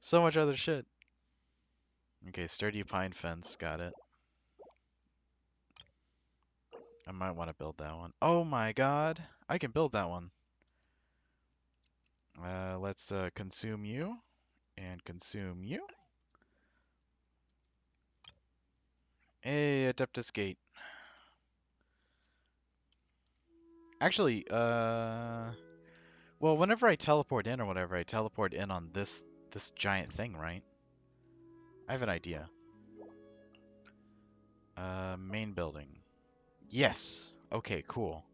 so much other shit. Okay, sturdy pine fence, got it. I might want to build that one. Oh my god, I can build that one. Let's consume you and consume you. Hey, Adeptus Gate. Actually, well, whenever I teleport in or whatever, I teleport in on this giant thing, right? I have an idea. Main building. Yes. Okay, cool.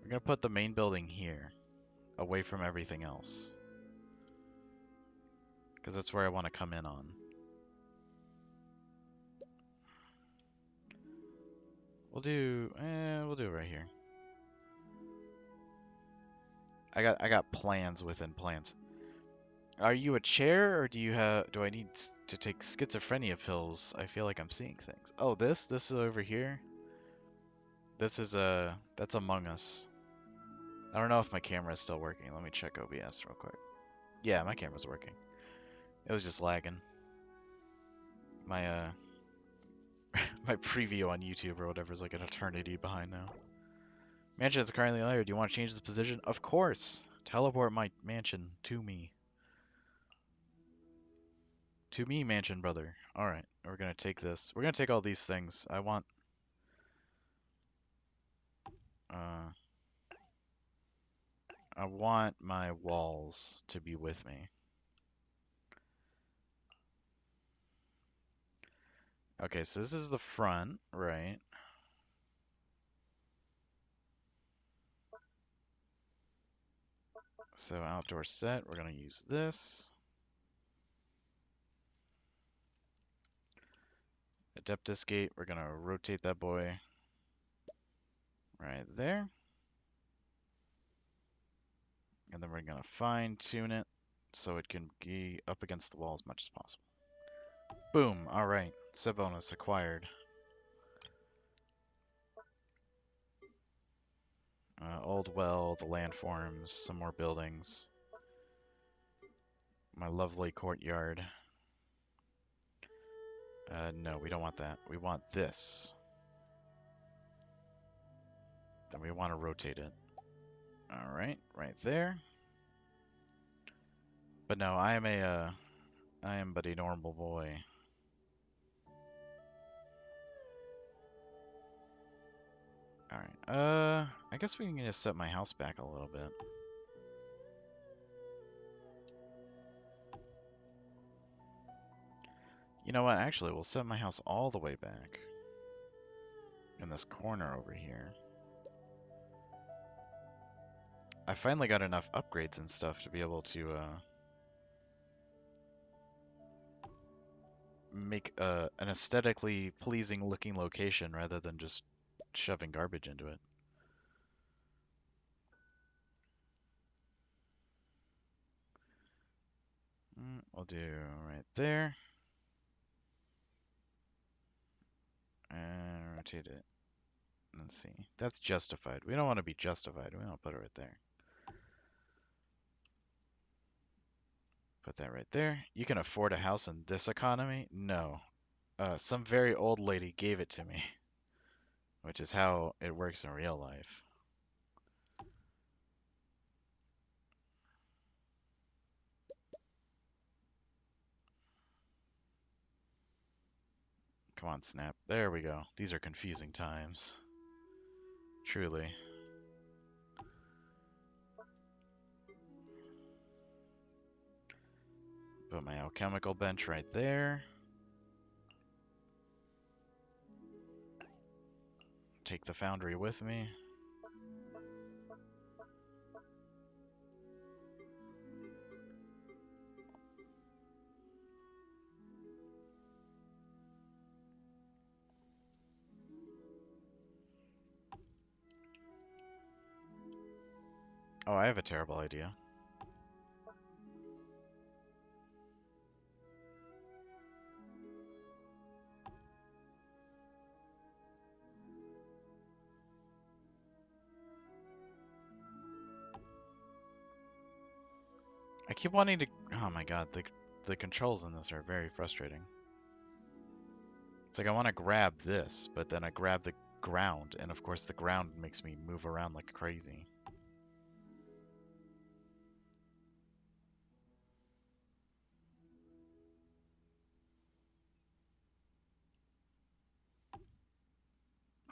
We're gonna put the main building here, away from everything else, because that's where I want to come in on. We'll do it right here. I got plans within plans. Are you a chair, or do I need to take schizophrenia pills? I feel like I'm seeing things. Oh, this is over here. This is that's Among Us. I don't know if my camera is still working. Let me check OBS real quick. Yeah, my camera's working. It was just lagging. My my preview on YouTube or whatever is like an eternity behind now. Mansion is currently layered. Do you want to change this position? Of course. Teleport my mansion to me. To me, mansion brother. All right, we're gonna take this. We're gonna take all these things. Uh, I want my walls to be with me. Okay, so this is the front, right? So outdoor set, we're gonna use this. Adeptus Gate, we're gonna rotate that boy right there. And then we're gonna fine tune it so it can be up against the wall as much as possible. Boom, alright, set bonus acquired. Old well, the landforms, some more buildings. My lovely courtyard. No, we don't want that. We want this. Then we want to rotate it. Alright, right there. But no, I am but a normal boy. Alright, I guess we can just set my house back a little bit. You know what, actually, we'll set my house all the way back. In this corner over here. I finally got enough upgrades and stuff to be able to, make an aesthetically pleasing looking location rather than just shoving garbage into it. We'll do right there. And rotate it. Let's see. That's justified. We don't want to be justified. We don't put it right there. Put that right there. You can afford a house in this economy? No. Some very old lady gave it to me, which is how it works in real life. Come on, Snap. There we go. These are confusing times. Truly. Put my alchemical bench right there. Take the foundry with me. Oh, I have a terrible idea. I keep wanting to... Oh my god, the controls in this are very frustrating. It's like I want to grab this, but then I grab the ground, and of course the ground makes me move around like crazy.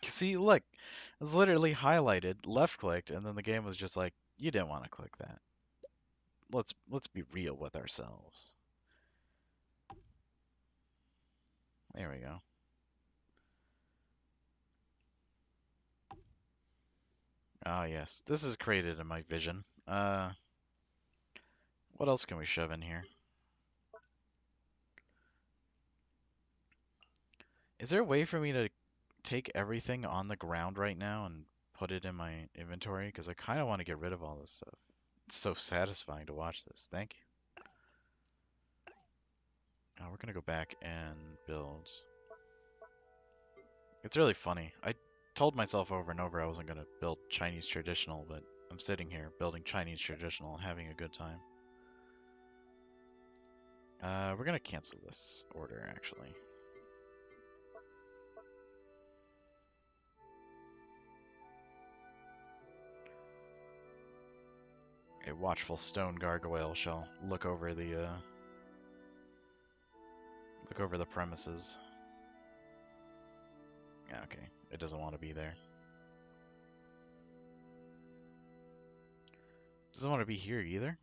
See, look, it's literally highlighted, left-clicked, and then the game was just like, you didn't want to click that. Let's be real with ourselves. There we go. Ah, yes. This is created in my vision. What else can we shove in here? Is there a way for me to take everything on the ground right now and put it in my inventory? Because I kind of want to get rid of all this stuff. It's so satisfying to watch this. Thank you. We're gonna go back and build. It's really funny. I told myself over and over I wasn't gonna build Chinese traditional, but I'm sitting here building Chinese traditional and having a good time. We're gonna cancel this order, actually. A watchful stone gargoyle shall look over the premises. Yeah, okay. It doesn't want to be there. Doesn't want to be here either.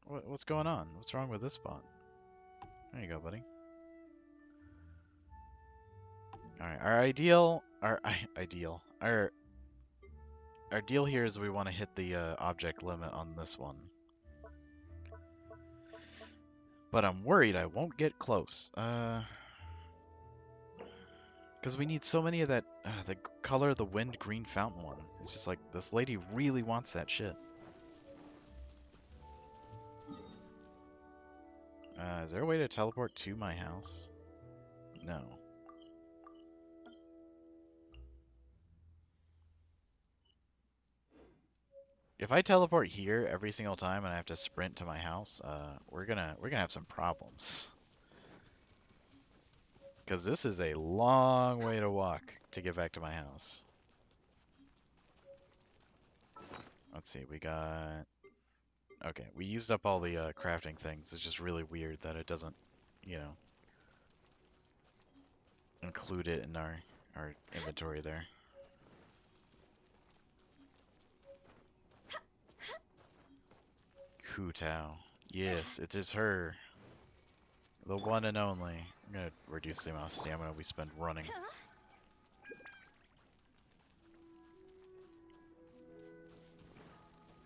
What's going on? What's wrong with this spot? There you go, buddy. All right, our deal here is we want to hit the object limit on this one. But I'm worried I won't get close. Because we need so many of that, the color of the wind green fountain one. It's just like, this lady really wants that shit. Is there a way to teleport to my house? No. If I teleport here every single time and I have to sprint to my house, we're gonna have some problems. Because this is a long way to walk to get back to my house. Let's see, we got... Okay, we used up all the crafting things. It's just really weird that it doesn't, you know, include it in our inventory there. Hu Tao. Yes, it is her. The one and only. I'm gonna reduce the amount of stamina we spend running.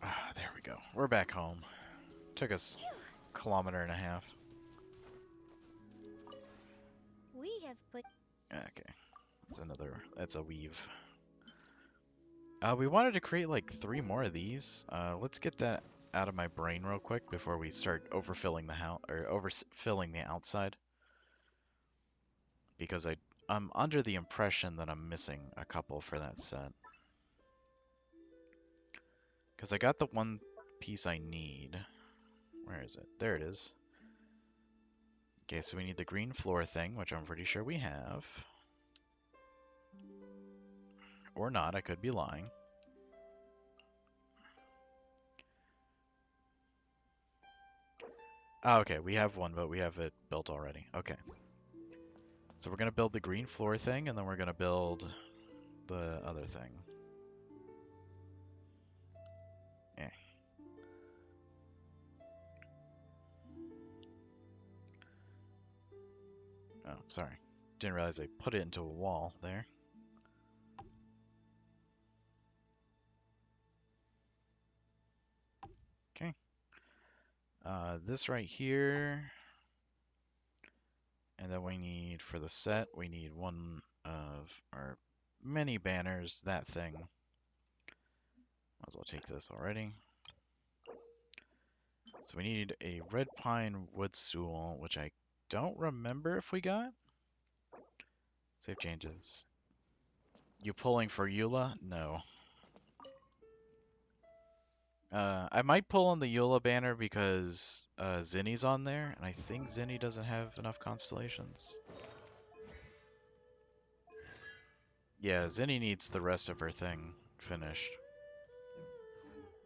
Ah, there we go. We're back home. Took us a kilometer and a half. We have put. Okay. That's a weave. We wanted to create like 3 more of these. Let's get that out of my brain real quick before we start overfilling the house or overfilling the outside. Because I'm under the impression that I'm missing a couple for that set. Because I got the one piece I need. Where is it? There it is. Okay, so we need the green floor thing, which I'm pretty sure we have. Or not, I could be lying. Oh, okay, we have one, but we have it built already. Okay. So we're going to build the green floor thing, and then we're going to build the other thing. Eh. Oh, sorry. Didn't realize I put it into a wall there. Okay. This right here. And then we need, for the set, we need one of our many banners, that thing. Might as well take this already. So we need a red pine wood stool, which I don't remember if we got. Save changes. You pulling for Eula? No. I might pull on the Eula banner because Zinni's on there, and I think Zinni doesn't have enough constellations. Yeah, Zinni needs the rest of her thing finished.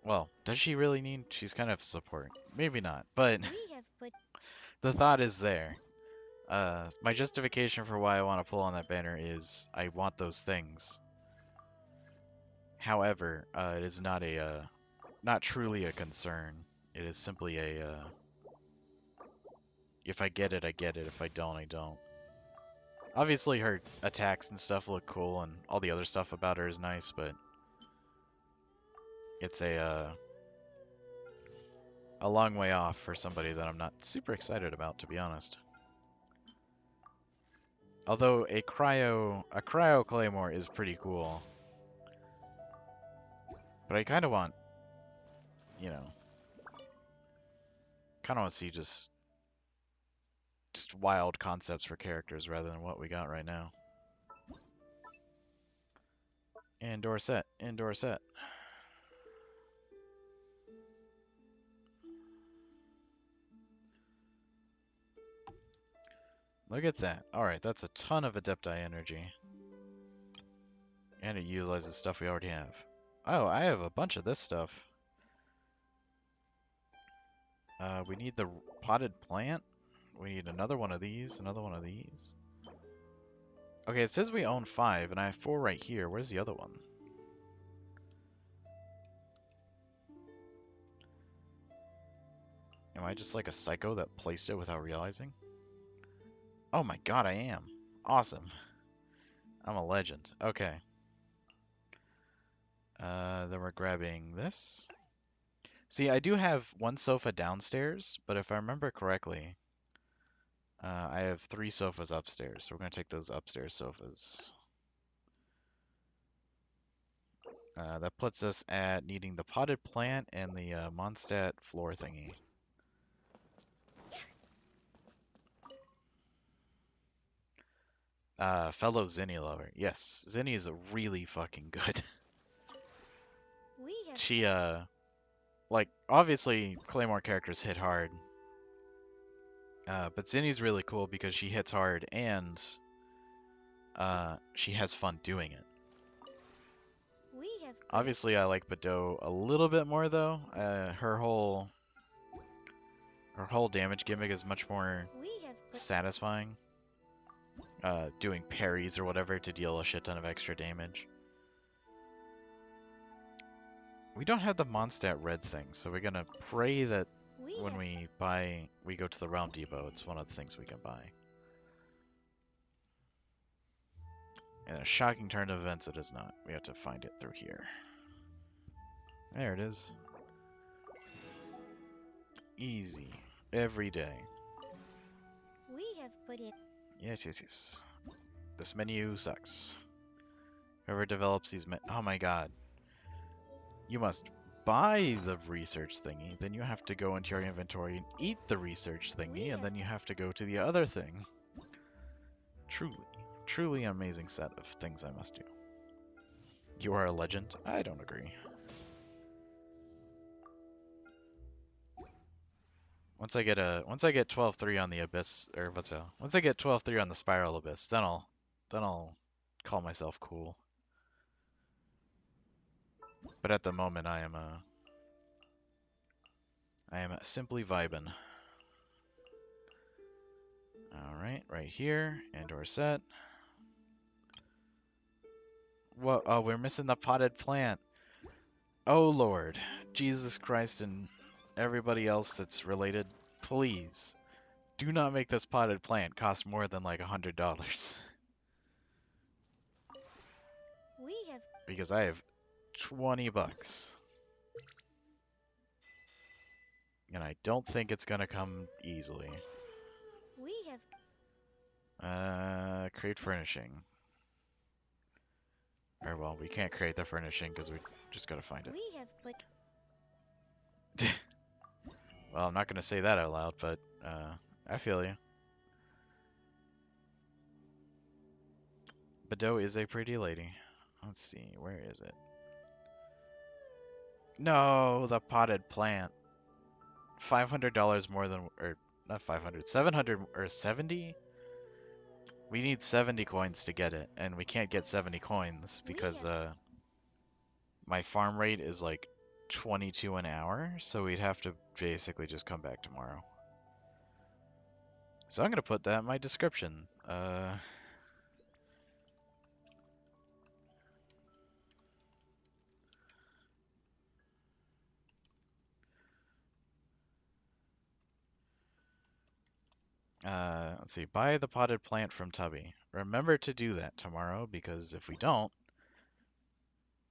Well, does she really need? She's kind of support. Maybe not, but We have put the thought is there. My justification for why I want to pull on that banner is I want those things. However, it is not not truly a concern. It is simply a, if I get it, I get it. If I don't, I don't. Obviously, her attacks and stuff look cool, and all the other stuff about her is nice, but it's a long way off for somebody that I'm not super excited about, to be honest. Although a cryo claymore is pretty cool, but I kind of want, you know, kind of want to see just wild concepts for characters rather than what we got right now. Indoor set, indoor set. Look at that. Alright, that's a ton of Adepti energy. And it utilizes stuff we already have. Oh, I have a bunch of this stuff. We need the potted plant. We need another one of these, another one of these. Okay, it says we own 5, and I have 4 right here. Where's the other one? Am I just like a psycho that placed it without realizing? Oh my god, I am. Awesome. I'm a legend. Okay. Then we're grabbing this. See, I do have one sofa downstairs, but if I remember correctly, I have 3 sofas upstairs, so we're going to take those upstairs sofas. That puts us at needing the potted plant and the Mondstadt floor thingy. Fellow Zinni lover. Yes, Zinni is really fucking good. we have She, like, obviously, Claymore characters hit hard. But Zinni's really cool because she hits hard and she has fun doing it. we have put Obviously, I like Bado a little bit more though. Her whole damage gimmick is much more we have put satisfying. Doing parries or whatever to deal a shit ton of extra damage. We don't have the Mondstadt red thing, so we're gonna pray that we when have we go to the Realm Depot, it's one of the things we can buy. In a shocking turn of events, it is not. We have to find it through here. There it is. Easy. Every day. we have put it Yes, yes, yes. This menu sucks. Whoever develops these oh my god. You must buy the research thingy, then you have to go into your inventory and eat the research thingy, and then you have to go to the other thing. Truly, truly an amazing set of things I must do. You are a legend? I don't agree. once I get 12-3 on the abyss, or once I get 12-3 on the spiral abyss, then I'll call myself cool. But at the moment, I am simply vibing. All right, right here, and/or set. Whoa! Oh, we're missing the potted plant. Oh Lord, Jesus Christ, and everybody else that's related, please do not make this potted plant cost more than like $100. We have Because I have 20 bucks. And I don't think it's gonna come easily. we have Create furnishing. Or well, we can't create the furnishing because we just gotta find we have put it. Well, I'm not gonna say that out loud, but I feel you. Badeau is a pretty lady. Let's see, where is it? No, the potted plant. $500 more than, or not 500, 700 or 70? We need 70 coins to get it, and we can't get 70 coins we because have my farm rate is like 22 an hour, so we'd have to basically just come back tomorrow. So I'm gonna put that in my description. Let's see, buy the potted plant from Tubby. Remember to do that tomorrow, because if we don't,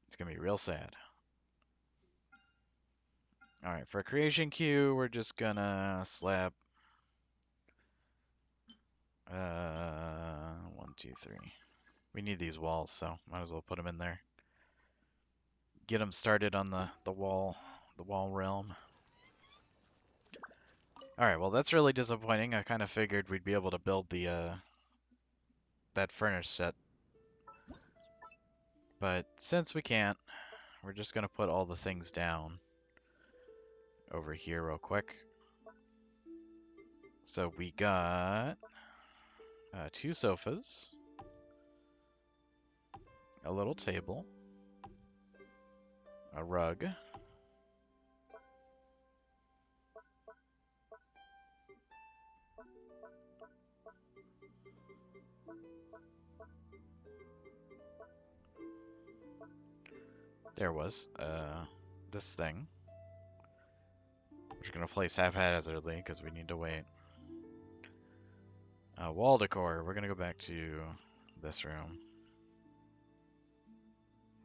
it's gonna be real sad. Alright, for creation queue, we're just gonna slap, 1, 2, 3. We need these walls, so might as well put them in there. Get them started on the wall realm. Alright, well that's really disappointing. I kind of figured we'd be able to build the, that furnace set. But since we can't, we're just gonna put all the things down over here real quick. So we got 2 sofas, a little table, a rug, there was this thing, which we're gonna place haphazardly because we need to wait. Wall decor, we're gonna go back to this room.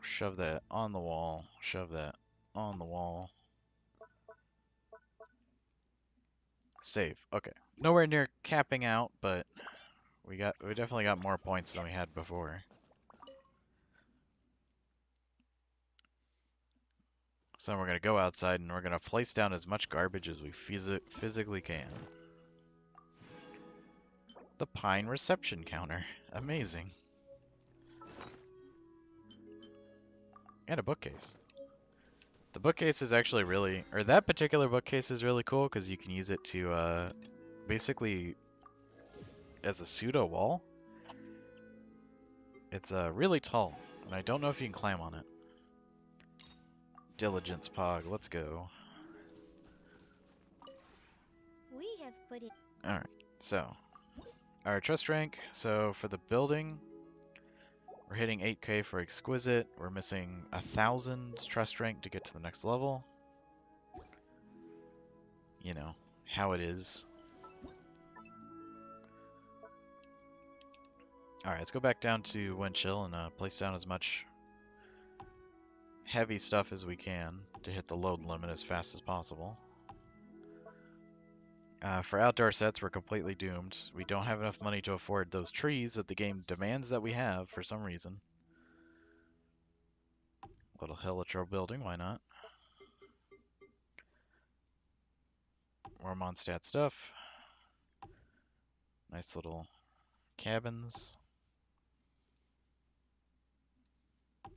Shove that on the wall, shove that on the wall. Save. Okay. Nowhere near capping out, but we definitely got more points than we had before. So we're gonna go outside and we're gonna place down as much garbage as we physically can. The pine reception counter. Amazing. And a bookcase. The bookcase is actually really, or that particular bookcase is really cool because you can use it to basically as a pseudo wall. It's really tall, and I don't know if you can climb on it. Diligence Pog, let's go. we have put it Alright, so our trust rank, so for the building, we're hitting 8k for exquisite. We're missing 1,000 trust rank to get to the next level. You know, how it is. Alright, let's go back down to Windchill and place down as much heavy stuff as we can to hit the load limit as fast as possible. For outdoor sets, we're completely doomed. We don't have enough money to afford those trees that the game demands that we have for some reason. Little helitro building, why not? More Mondstadt stuff. Nice little cabins.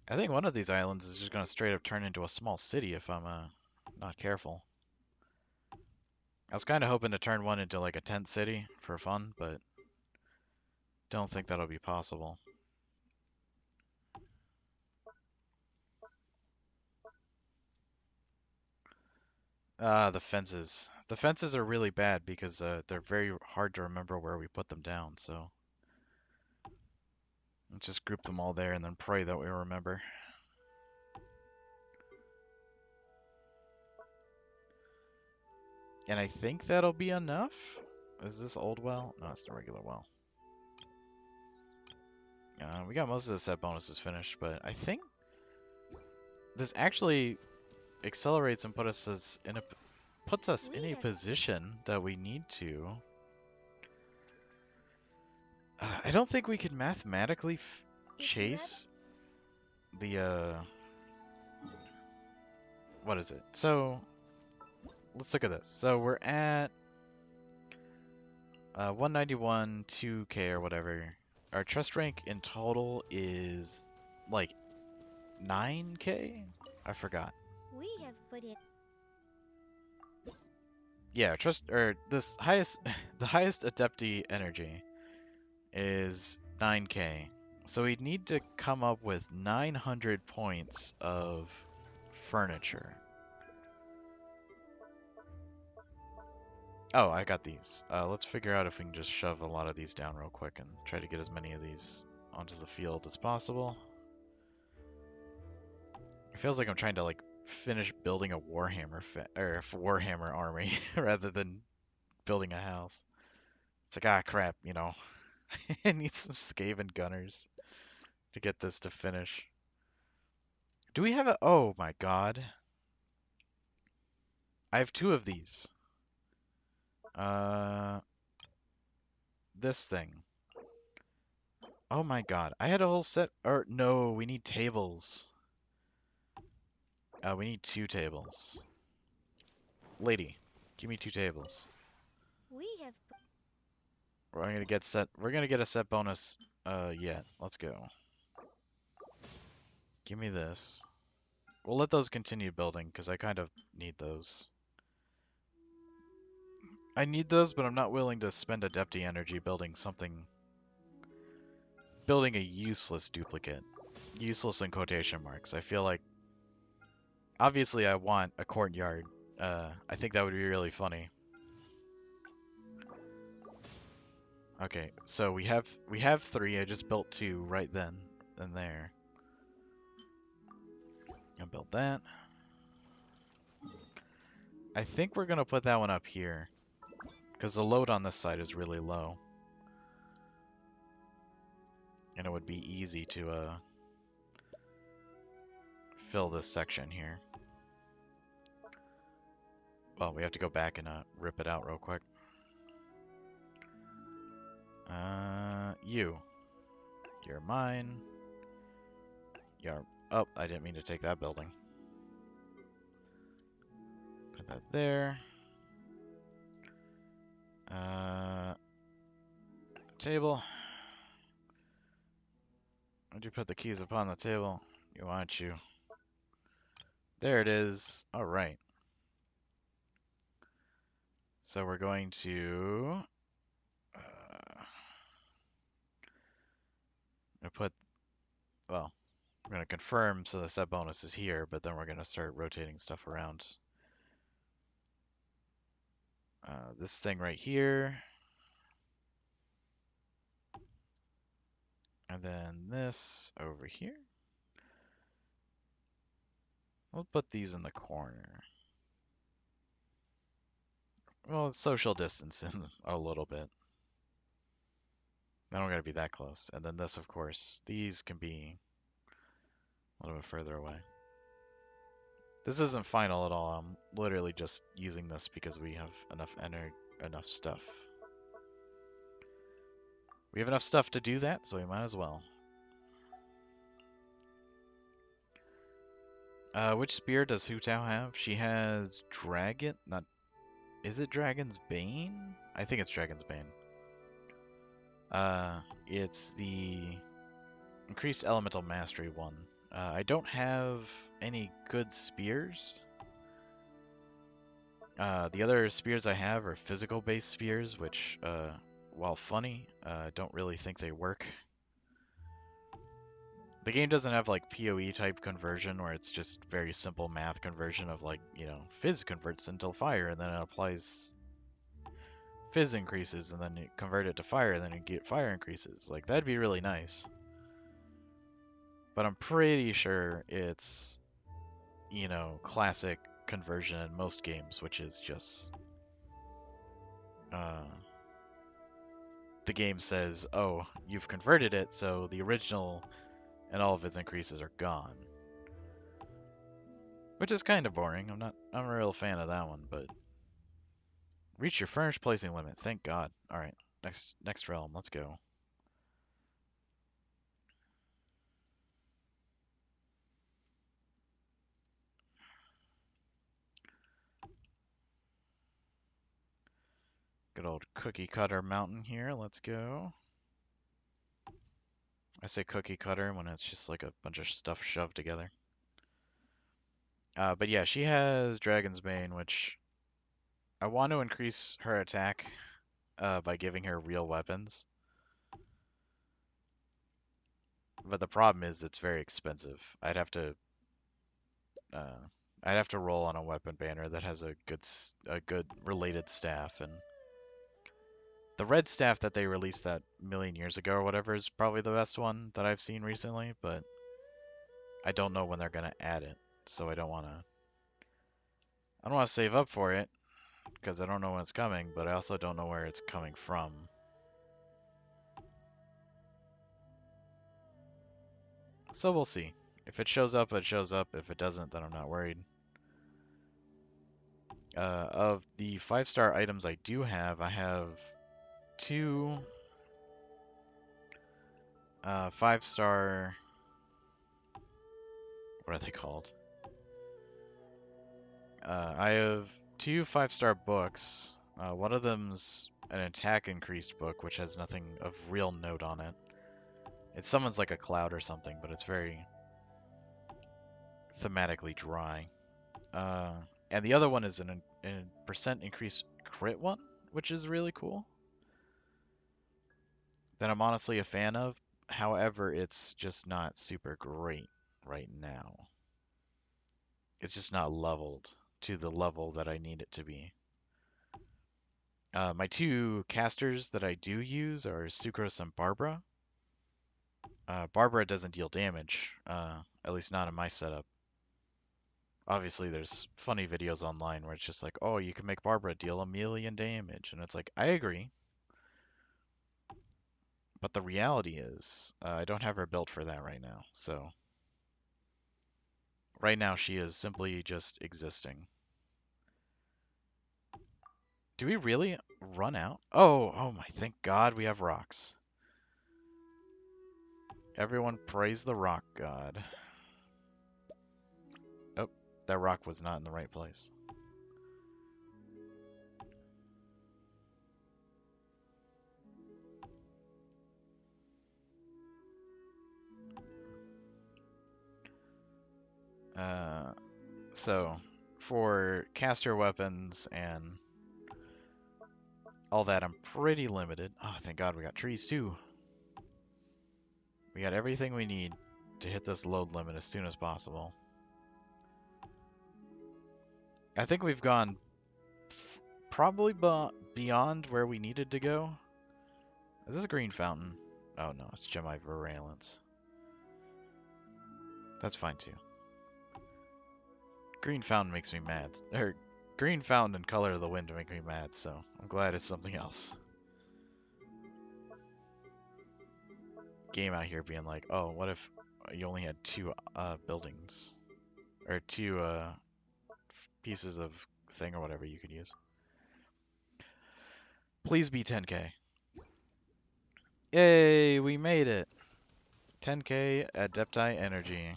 I think one of these islands is just going to straight up turn into a small city if I'm not careful. I was kind of hoping to turn one into like a tent city for fun, but don't think that'll be possible. The fences. The fences are really bad because they're very hard to remember where we put them down, so let's just group them all there and then pray that we remember. And I think that'll be enough. Is this old well? No, it's the regular well. We got most of the set bonuses finished, but I think this actually accelerates and puts us in We a have position that we need to. I don't think we could mathematically if you have chase the what is it? So let's look at this. So we're at 191, 2K or whatever. Our trust rank in total is like 9K? I forgot. we have put in Yeah, trust or this highest the highest adepti energy is 9K. So we'd need to come up with 900 points of furniture. Oh, I got these. Let's figure out if we can just shove a lot of these down real quick and try to get as many of these onto the field as possible. It feels like I'm trying to like finish building a Warhammer army rather than building a house. It's like, ah, crap, you know. I need some Skaven gunners to get this to finish. Do we have a... Oh my god. I have two of these. Uh, this thing. Oh my god. I had a whole set... Or, no, we need tables. We need 2 tables. Lady, give me 2 tables. we have We're gonna get a set bonus, yet. Let's go. Give me this. We'll let those continue building, because I kind of need those. I need those, but I'm not willing to spend Adepti energy building something... Building a useless duplicate. Useless in quotation marks. I feel like... Obviously, I want a courtyard. I think that would be really funny. Okay, so we have 3. I just built 2 right then and there. I built that. I think we're gonna put that one up here, because the load on this side is really low. And it would be easy to fill this section here. Well, we have to go back and rip it out real quick. You're mine. You're... Oh, I didn't mean to take that building. Put that there. Table. Would you put the keys upon the table? You want you. There it is. All right. So we're going to put, well, we're going to confirm so the set bonus is here, but then we're going to start rotating stuff around. This thing right here. And then this over here. We'll put these in the corner. Well, it's social distancing a little bit. They don't gotta be that close. And then this, of course, these can be a little bit further away. This isn't final at all. I'm literally just using this because we have enough stuff. We have enough stuff to do that, so we might as well. Which spear does Hu Tao have? She has Dragon... Not... Is it Dragon's Bane? I think it's Dragon's Bane. It's the increased elemental mastery one. I don't have any good spears. The other spears I have are physical-based spears, which, while funny, don't really think they work. The game doesn't have like PoE type conversion where it's just very simple math conversion of like, fizz converts into fire and then it applies fizz increases and then you convert it to fire and then you get fire increases. Like that'd be really nice. But I'm pretty sure it's, classic conversion in most games, which is just uh, the game says, "Oh, you've converted it, so the original and all of its increases are gone." Which is kind of boring. I'm a real fan of that one, but reach your furnish placing limit. Thank God. All right, next realm. Let's go. Good old cookie cutter mountain here. Let's go. I say cookie cutter when it's just like a bunch of stuff shoved together. But yeah, she has Dragon's Bane, which I want to increase her attack by giving her real weapons. But the problem is it's very expensive. Uh, I'd have to roll on a weapon banner that has a good related staff, and the red staff that they released that million years ago or whatever is probably the best one that I've seen recently, but I don't know when they're gonna add it, so I don't want to save up for it because I don't know when it's coming, but I also don't know where it's coming from. So we'll see. If it shows up, it shows up. If it doesn't, then I'm not worried. Of the 5-star items I do have, I have two 5-star. What are they called? I have two 5-star books. One of them's an attack increased book, which has nothing of real note on it. It summons like a cloud or something, but it's very thematically dry. Uh, and the other one is an percent increased crit one, which is really cool. That I'm honestly a fan of. However, it's just not super great right now. It's just not leveled to the level that I need it to be. My two casters that I do use are Sucrose and Barbara. Barbara doesn't deal damage, at least not in my setup. Obviously, there's funny videos online where it's just like, oh, you can make Barbara deal 1,000,000 damage. And it's like, I agree. But the reality is, I don't have her built for that right now. So, right now she is simply just existing. Do we really run out? Oh my, thank God we have rocks. Everyone praise the rock god. Oh, that rock was not in the right place. So, for caster weapons and all that, I'm pretty limited. Oh, thank God we got trees too. We got everything we need to hit this load limit as soon as possible. I think we've gone probably beyond where we needed to go. Is this a green fountain? Oh no, it's Gemi Virulence. That's fine too. Green fountain makes me mad. Or green fountain and color of the wind make me mad, so I'm glad it's something else. Game out here being like, oh, what if you only had two buildings? Or two pieces of thing or whatever you could use. Please be 10k. Yay, we made it. 10k Adepti energy.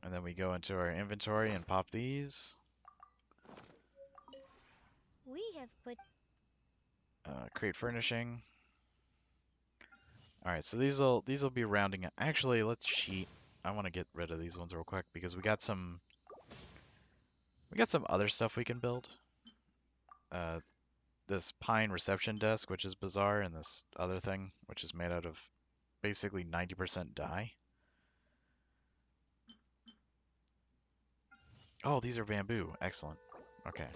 And then we go into our inventory and pop these. We have put Create furnishing. All right, so these will be rounding. Actually, let's cheat. I want to get rid of these ones real quick because we got some We got some other stuff we can build. Uh, this pine reception desk, which is bizarre, and this other thing, which is made out of basically 90% dye. Oh, these are bamboo. Excellent. Okay.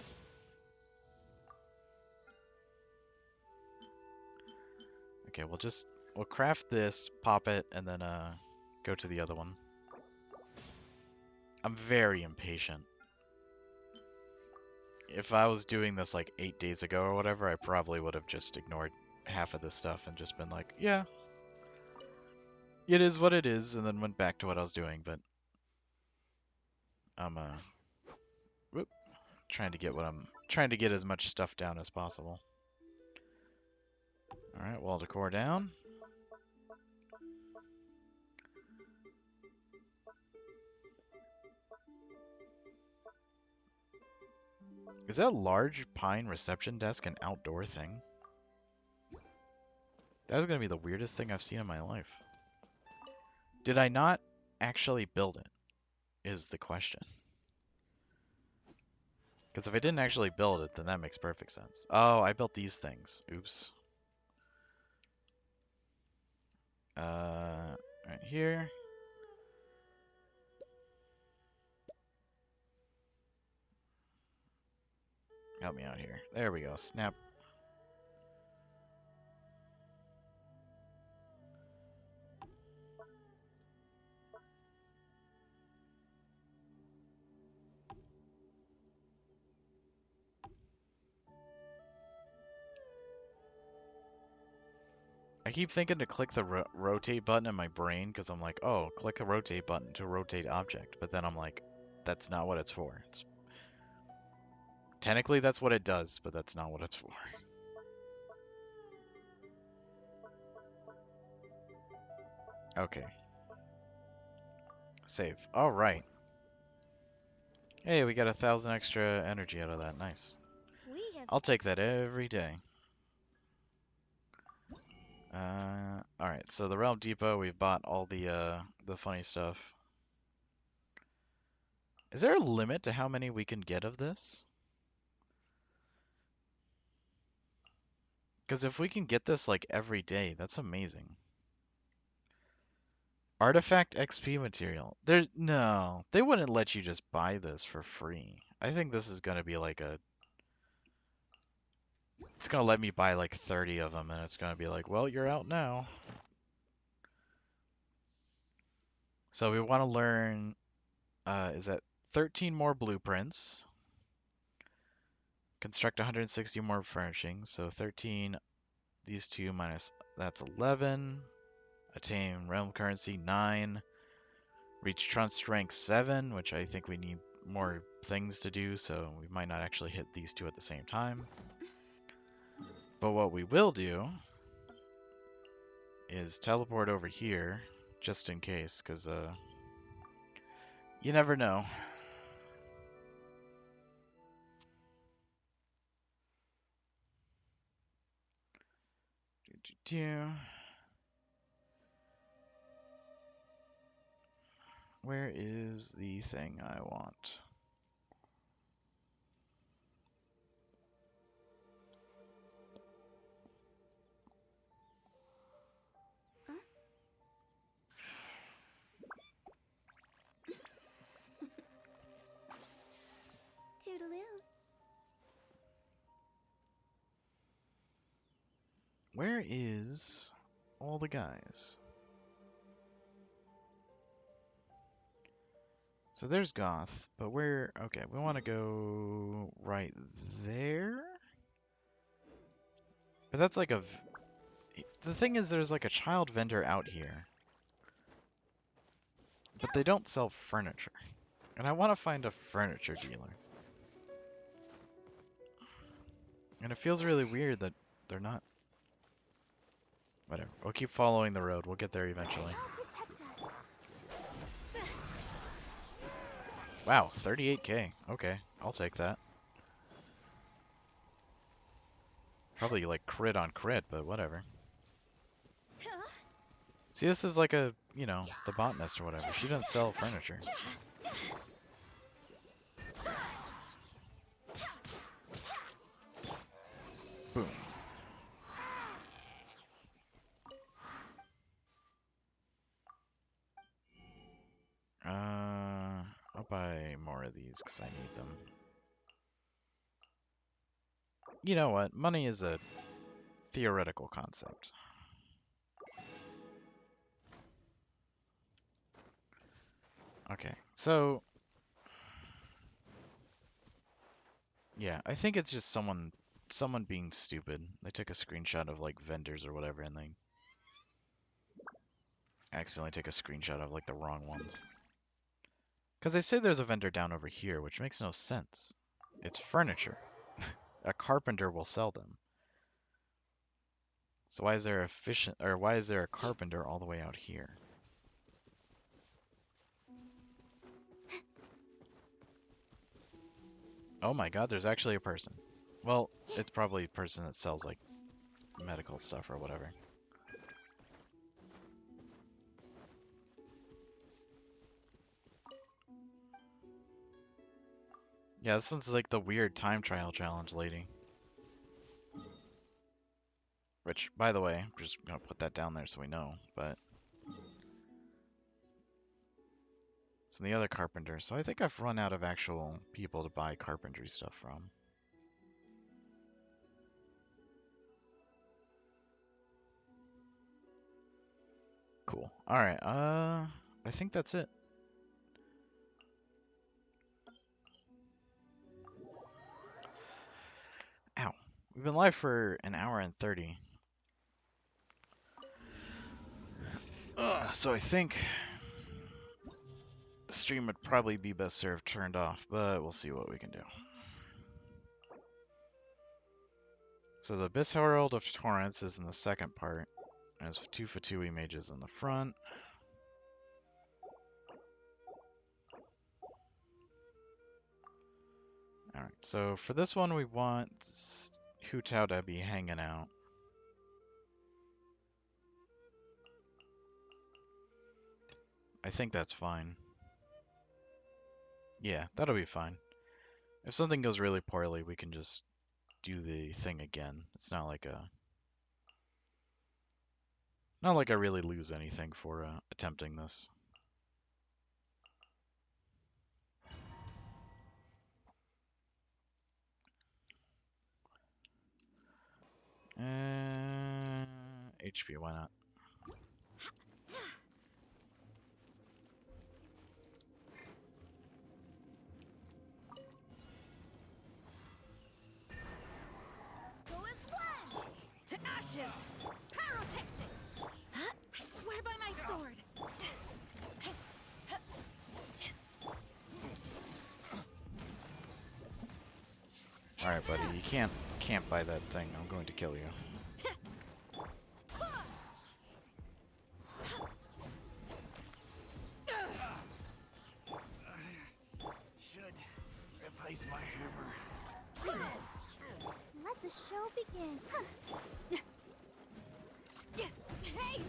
Okay, we'll craft this, pop it, and then go to the other one. I'm very impatient. If I was doing this like 8 days ago or whatever, I probably would have just ignored half of this stuff and just been like, yeah, it is what it is, and then went back to what I was doing, but I'm whoop, trying to get as much stuff down as possible. Alright, wall decor down. Is that large pine reception desk an outdoor thing? That is going to be the weirdest thing I've seen in my life. Did I not actually build it? Is the question. Because if I didn't actually build it, then that makes perfect sense. Oh, I built these things. Oops. Right here. Help me out here. There we go. Snap. I keep thinking to click the rotate button in my brain because I'm like, oh, click the rotate button to rotate object. But then I'm like, that's not what it's for. Technically, that's what it does, but that's not what it's for. Okay. Save. All right. Hey, we got 1,000 extra energy out of that. Nice. We have I'll take that every day. All right. So the Realm Depot, we've bought all the funny stuff. Is there a limit to how many we can get of this? Because if we can get this like every day, that's amazing. Artifact XP material. No, they wouldn't let you just buy this for free. I think this is gonna be like it's gonna let me buy like 30 of them, and it's gonna be like, well, you're out now. So we want to learn, is that 13 more blueprints, construct 160 more furnishings, so 13, these two minus, that's 11, attain realm currency 9, reach trust rank 7, which I think we need more things to do, so we might not actually hit these two at the same time. But what we will do is teleport over here, just in case, because you never know. Where is the thing I want? Toodaloo. Where is all the guys? So there's Goth, but where? Okay, we want to go right there. But that's like the thing is, there's like a child vendor out here, but they don't sell furniture. And I want to find a furniture dealer. And it feels really weird that they're not. Whatever. We'll keep following the road. We'll get there eventually. They'll protect us. Wow, 38k. Okay, I'll take that. Probably like crit on crit, but whatever. See, this is like a, you know, the botanist or whatever. She doesn't sell furniture. buy more of these because I need them. You know what? Money is a theoretical concept. Okay, so yeah, I think it's just someone being stupid. They took a screenshot of like vendors or whatever, and they accidentally take a screenshot of like the wrong ones. Because they say there's a vendor down over here, which makes no sense. It's furniture. A carpenter will sell them. So why is there a carpenter all the way out here? Oh my god, there's actually a person. Well, it's probably a person that sells like medical stuff or whatever. Yeah, this one's like the weird time trial challenge lady. Which, by the way, I'm just gonna put that down there so we know, but it's the other carpenter. So I think I've run out of actual people to buy carpentry stuff from. Cool. Alright, I think that's it. Ow. We've been live for an hour and 30. So I think the stream would probably be best served turned off, but we'll see what we can do. So the Abyss Herald of Torrents is in the second part. There's 2 Fatui mages in the front. Alright, so for this one we want Hu Tao to be hanging out. I think that's fine. Yeah, that'll be fine. If something goes really poorly, we can just do the thing again. It's not like I really lose anything for attempting this. HP, why not? Go as one! To ashes! Pyrotechnics! I swear by my sword! Alright, buddy, you can't buy that thing. I'm going to kill you. Should replace my hammer. Let the show begin. Hey!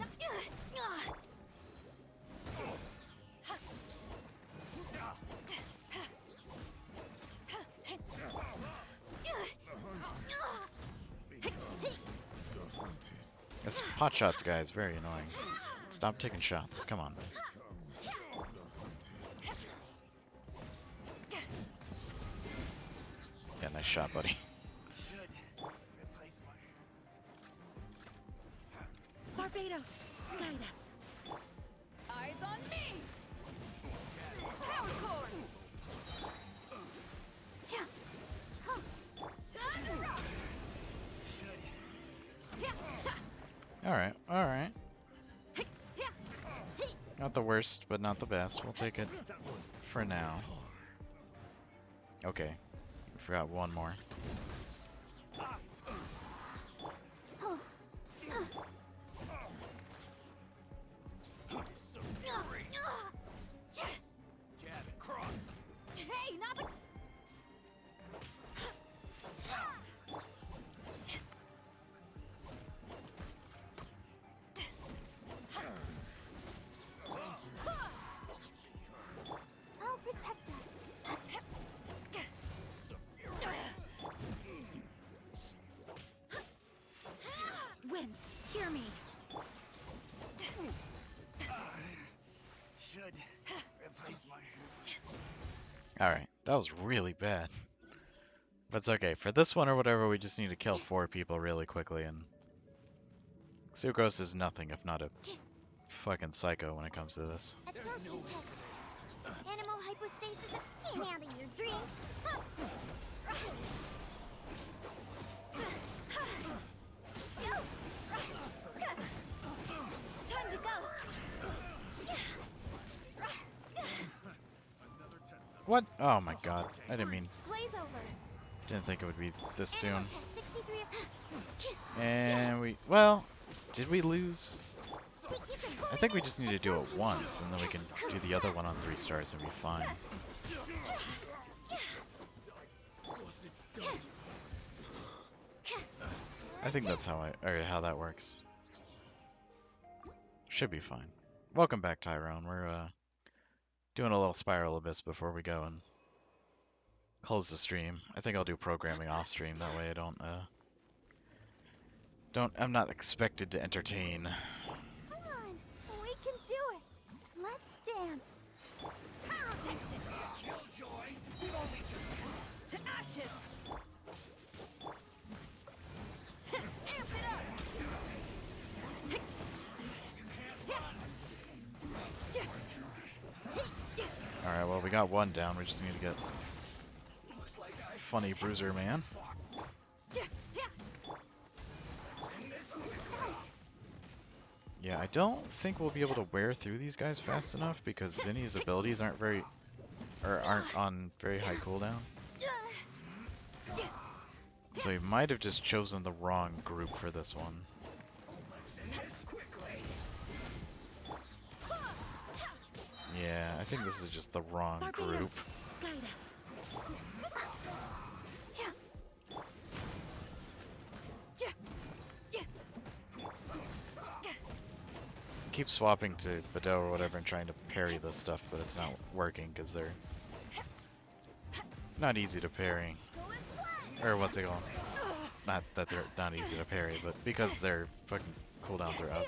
This pot shots guy is very annoying. Stop taking shots. Come on. Yeah, nice shot, buddy. Should replace my hammer. Barbados, guide us. Eyes on me! Power cord! Alright, alright. Not the worst, but not the best. We'll take it for now. Okay. I forgot one more. Jab and cross. Hey, not the... I'll protect us. Wind, hear me. Should replace my hammer. Alright, that was really bad. But it's okay. For this one or whatever, we just need to kill 4 people really quickly, and Sucrose is nothing if not a fucking psycho when it comes to this. Absorption test. Animal hypostasis in and out of your drink. Go. Time to go. What? Oh my god. I didn't mean... Glaze over. Didn't think it would be this soon. Animal test 63. And we... Well, did we lose? You can I think we just need to do it once, and then we can do the other one on 3 stars and be fine. I think that's how that works. Should be fine. Welcome back, Tyrone. We're doing a little Spiral Abyss before we go and close the stream. I think I'll do programming off stream. That way I I'm not expected to entertain. Come on, we can do it. Let's dance. Pyrotechnics! Killjoy! You only just To ashes! Amp it up! Alright, well, we got one down. We just need to get Funny Bruiser Man. Yeah, I don't think we'll be able to wear through these guys fast enough because Zinni's abilities aren't on very high cooldown. So we might have just chosen the wrong group for this one. Yeah, I think this is just the wrong group. Guide us. Keep swapping to Badou or whatever and trying to parry this stuff, but it's not working because they're not easy to parry. Or what's it called? Not that they're not easy to parry, but because their fucking cooldowns are up.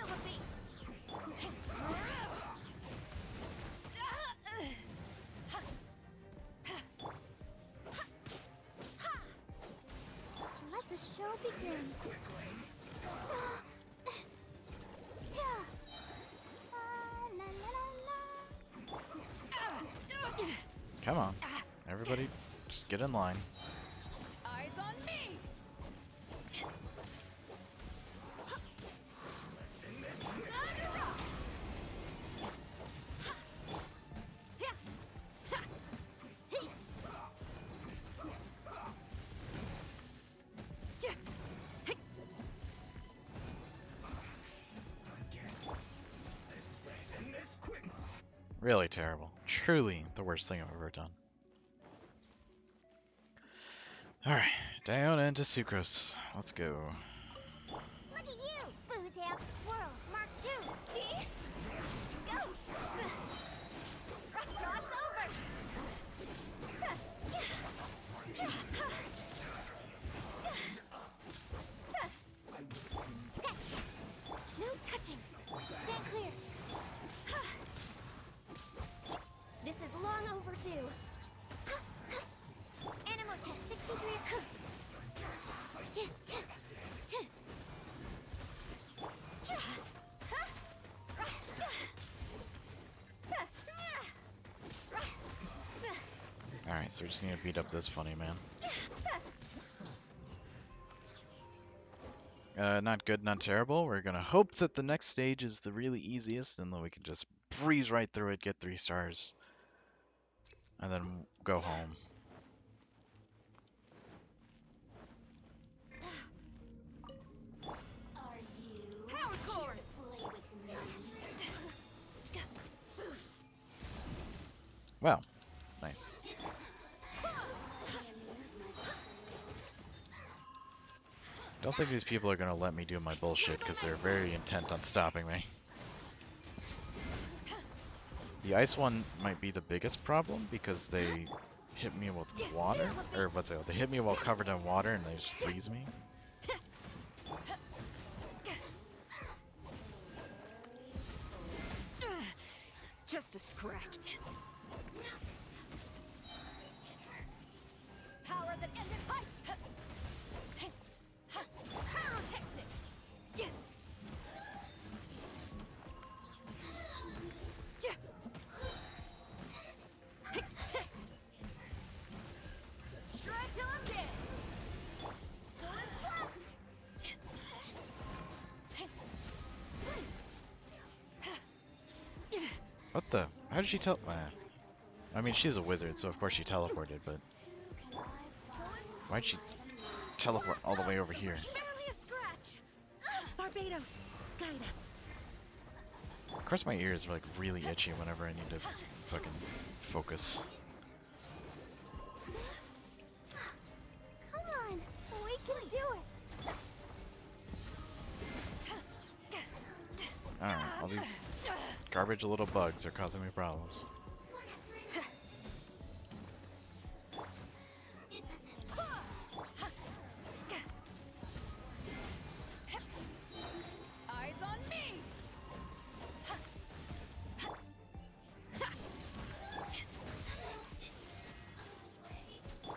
Let the show begin. Come on. Everybody, just get in line. Eyes on me! Really terrible. Truly the worst thing I've ever done. Alright, down into Sucrose. Let's go. Look at you, booze out, swirl, Mark II. See? Go. Cross over. Sketch. No touching. Stand clear. This is long overdue. Animal test 63. Alright, so we just need to beat up this funny man. Not good, not terrible. We're gonna hope that the next stage is the really easiest, and then we can just breeze right through it, get 3 stars, and then go home. Power cord! Wow, nice. Don't think these people are gonna let me do my bullshit because they're very intent on stopping me. The ice one might be the biggest problem because they hit me with water, or what's it? They hit me while covered in water and they just freeze me. Just a scratch. What the? How did she tell? I mean, she's a wizard, so of course she teleported, but why'd she teleport all the way over here? Barely a scratch. Barbados, guide us. Of course, my ears are like really itchy whenever I need to fucking focus. Come on, we can do it. Alright, all these garbage little bugs are causing me problems. Eyes on me.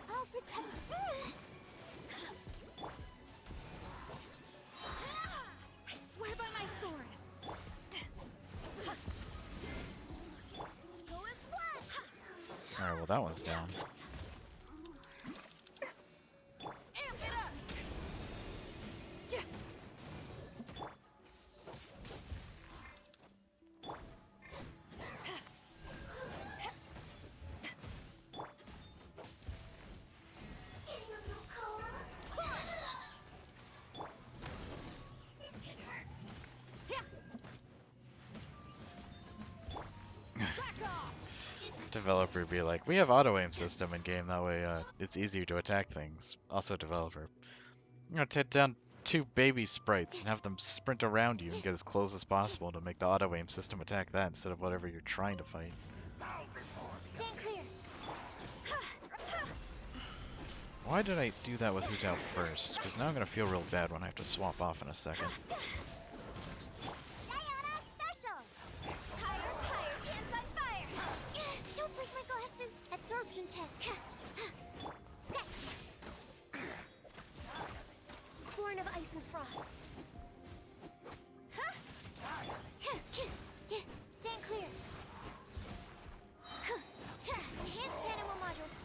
I'll protect. I swear by my sword. Go as one. Alright, well that one's down. Amp it up. Developer be like, we have auto aim system in game, that way it's easier to attack things. Also developer, you know, take down 2 baby sprites and have them sprint around you and get as close as possible to make the auto aim system attack that instead of whatever you're trying to fight. Stand clear. Why did I do that with Hu Tao first? Because now I'm gonna feel real bad when I have to swap off in a second. Diana special. Higher, hands on fire. Don't break my glasses. Absorption test. Scratch. Born of ice and frost. Stand clear. Enhanced animal modules.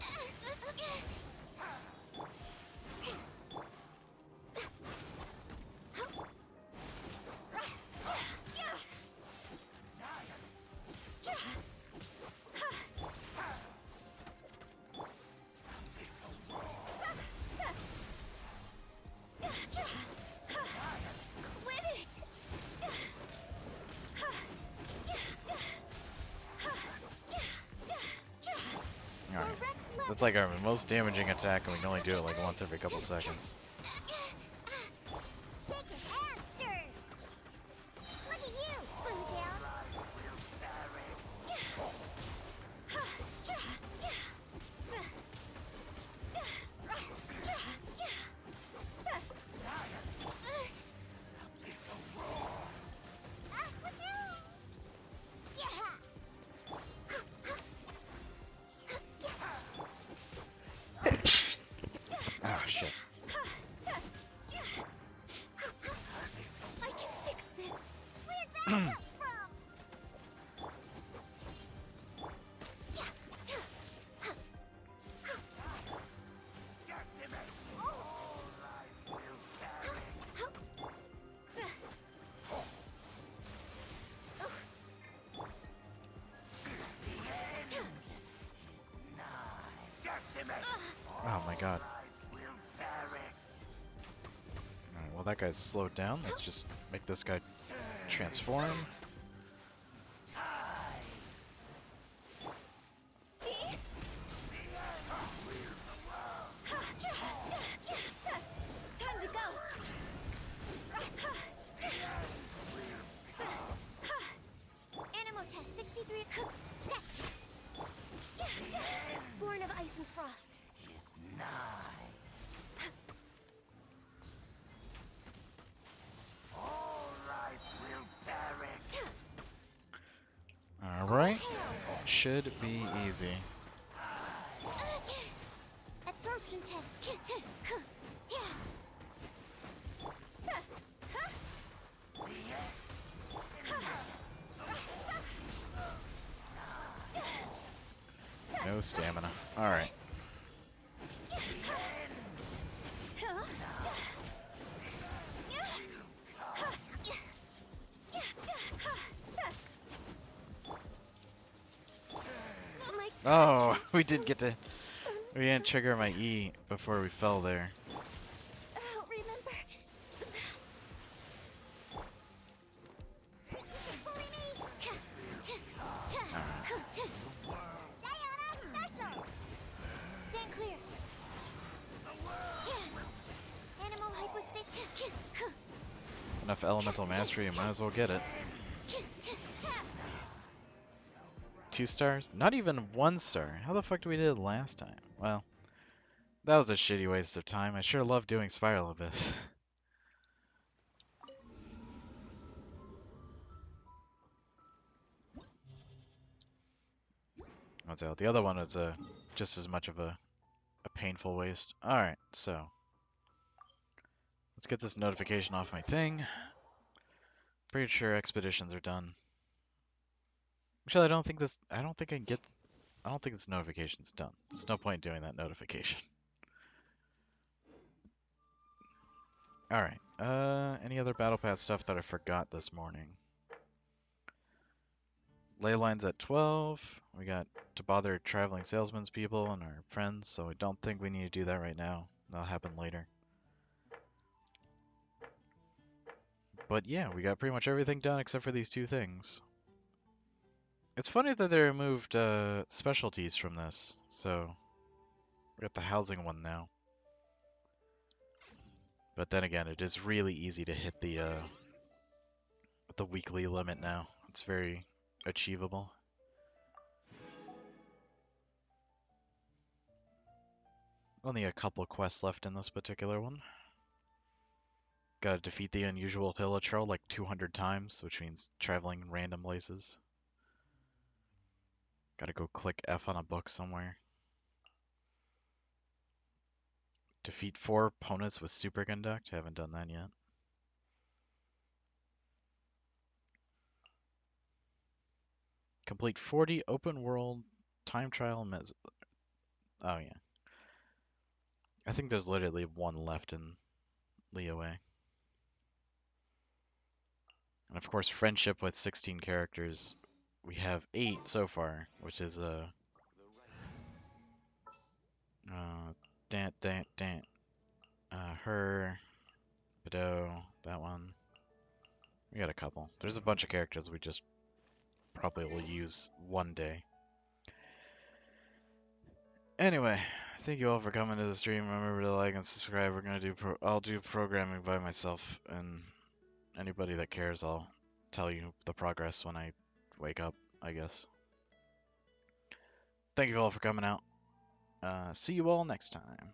Quit it! Alright, that's like our most damaging attack and we can only do it like once every couple seconds. Shake it and stir. Look at you, Hu Tao. Ah, shit. I can fix this. Where'd that come from? Oh my god. Alright, well that guy's slowed down. Let's just make this guy transform. Time to go. Animal test 63. Scratch. Born of ice and frost. Alright. Should be easy. Absorption test. No stamina. Alright. Oh, we did get to. We didn't trigger my E before we fell there. I'll remember. Bully me! Alright. Diana special! Stand clear. Animal hypostate. Enough elemental mastery, you might as well get it. 2 stars? Not even 1 star. How the fuck did we do it last time? Well, that was a shitty waste of time. I sure love doing Spiral Abyss. What's out? The other one was just as much of a painful waste. Alright, so let's get this notification off my thing. Pretty sure expeditions are done. Actually, I don't think this notification's done. There's no point doing that notification. Alright, any other Battle Pass stuff that I forgot this morning? Ley lines at 12. We got to bother traveling salesmen's people and our friends, so I don't think we need to do that right now. That'll happen later. But yeah, we got pretty much everything done except for these 2 things. It's funny that they removed specialties from this, so we got the housing one now. But then again, it is really easy to hit the weekly limit now. It's very achievable. Only a couple quests left in this particular one. Gotta defeat the unusual pillar troll like 200 times, which means traveling in random places. Gotta go click F on a book somewhere. Defeat 4 opponents with Superconduct. Haven't done that yet. Complete 40 open world time trial Oh yeah. I think there's literally 1 left in Leeway. And of course, friendship with 16 characters. We have 8 so far, which is Dan, Dan, Dan, her, Bedeau, that one. We got a couple. There's a bunch of characters we just probably will use one day. Anyway, thank you all for coming to the stream. Remember to like and subscribe. I'll do programming by myself, and anybody that cares, I'll tell you the progress when I wake up, I guess. Thank you all for coming out. See you all next time.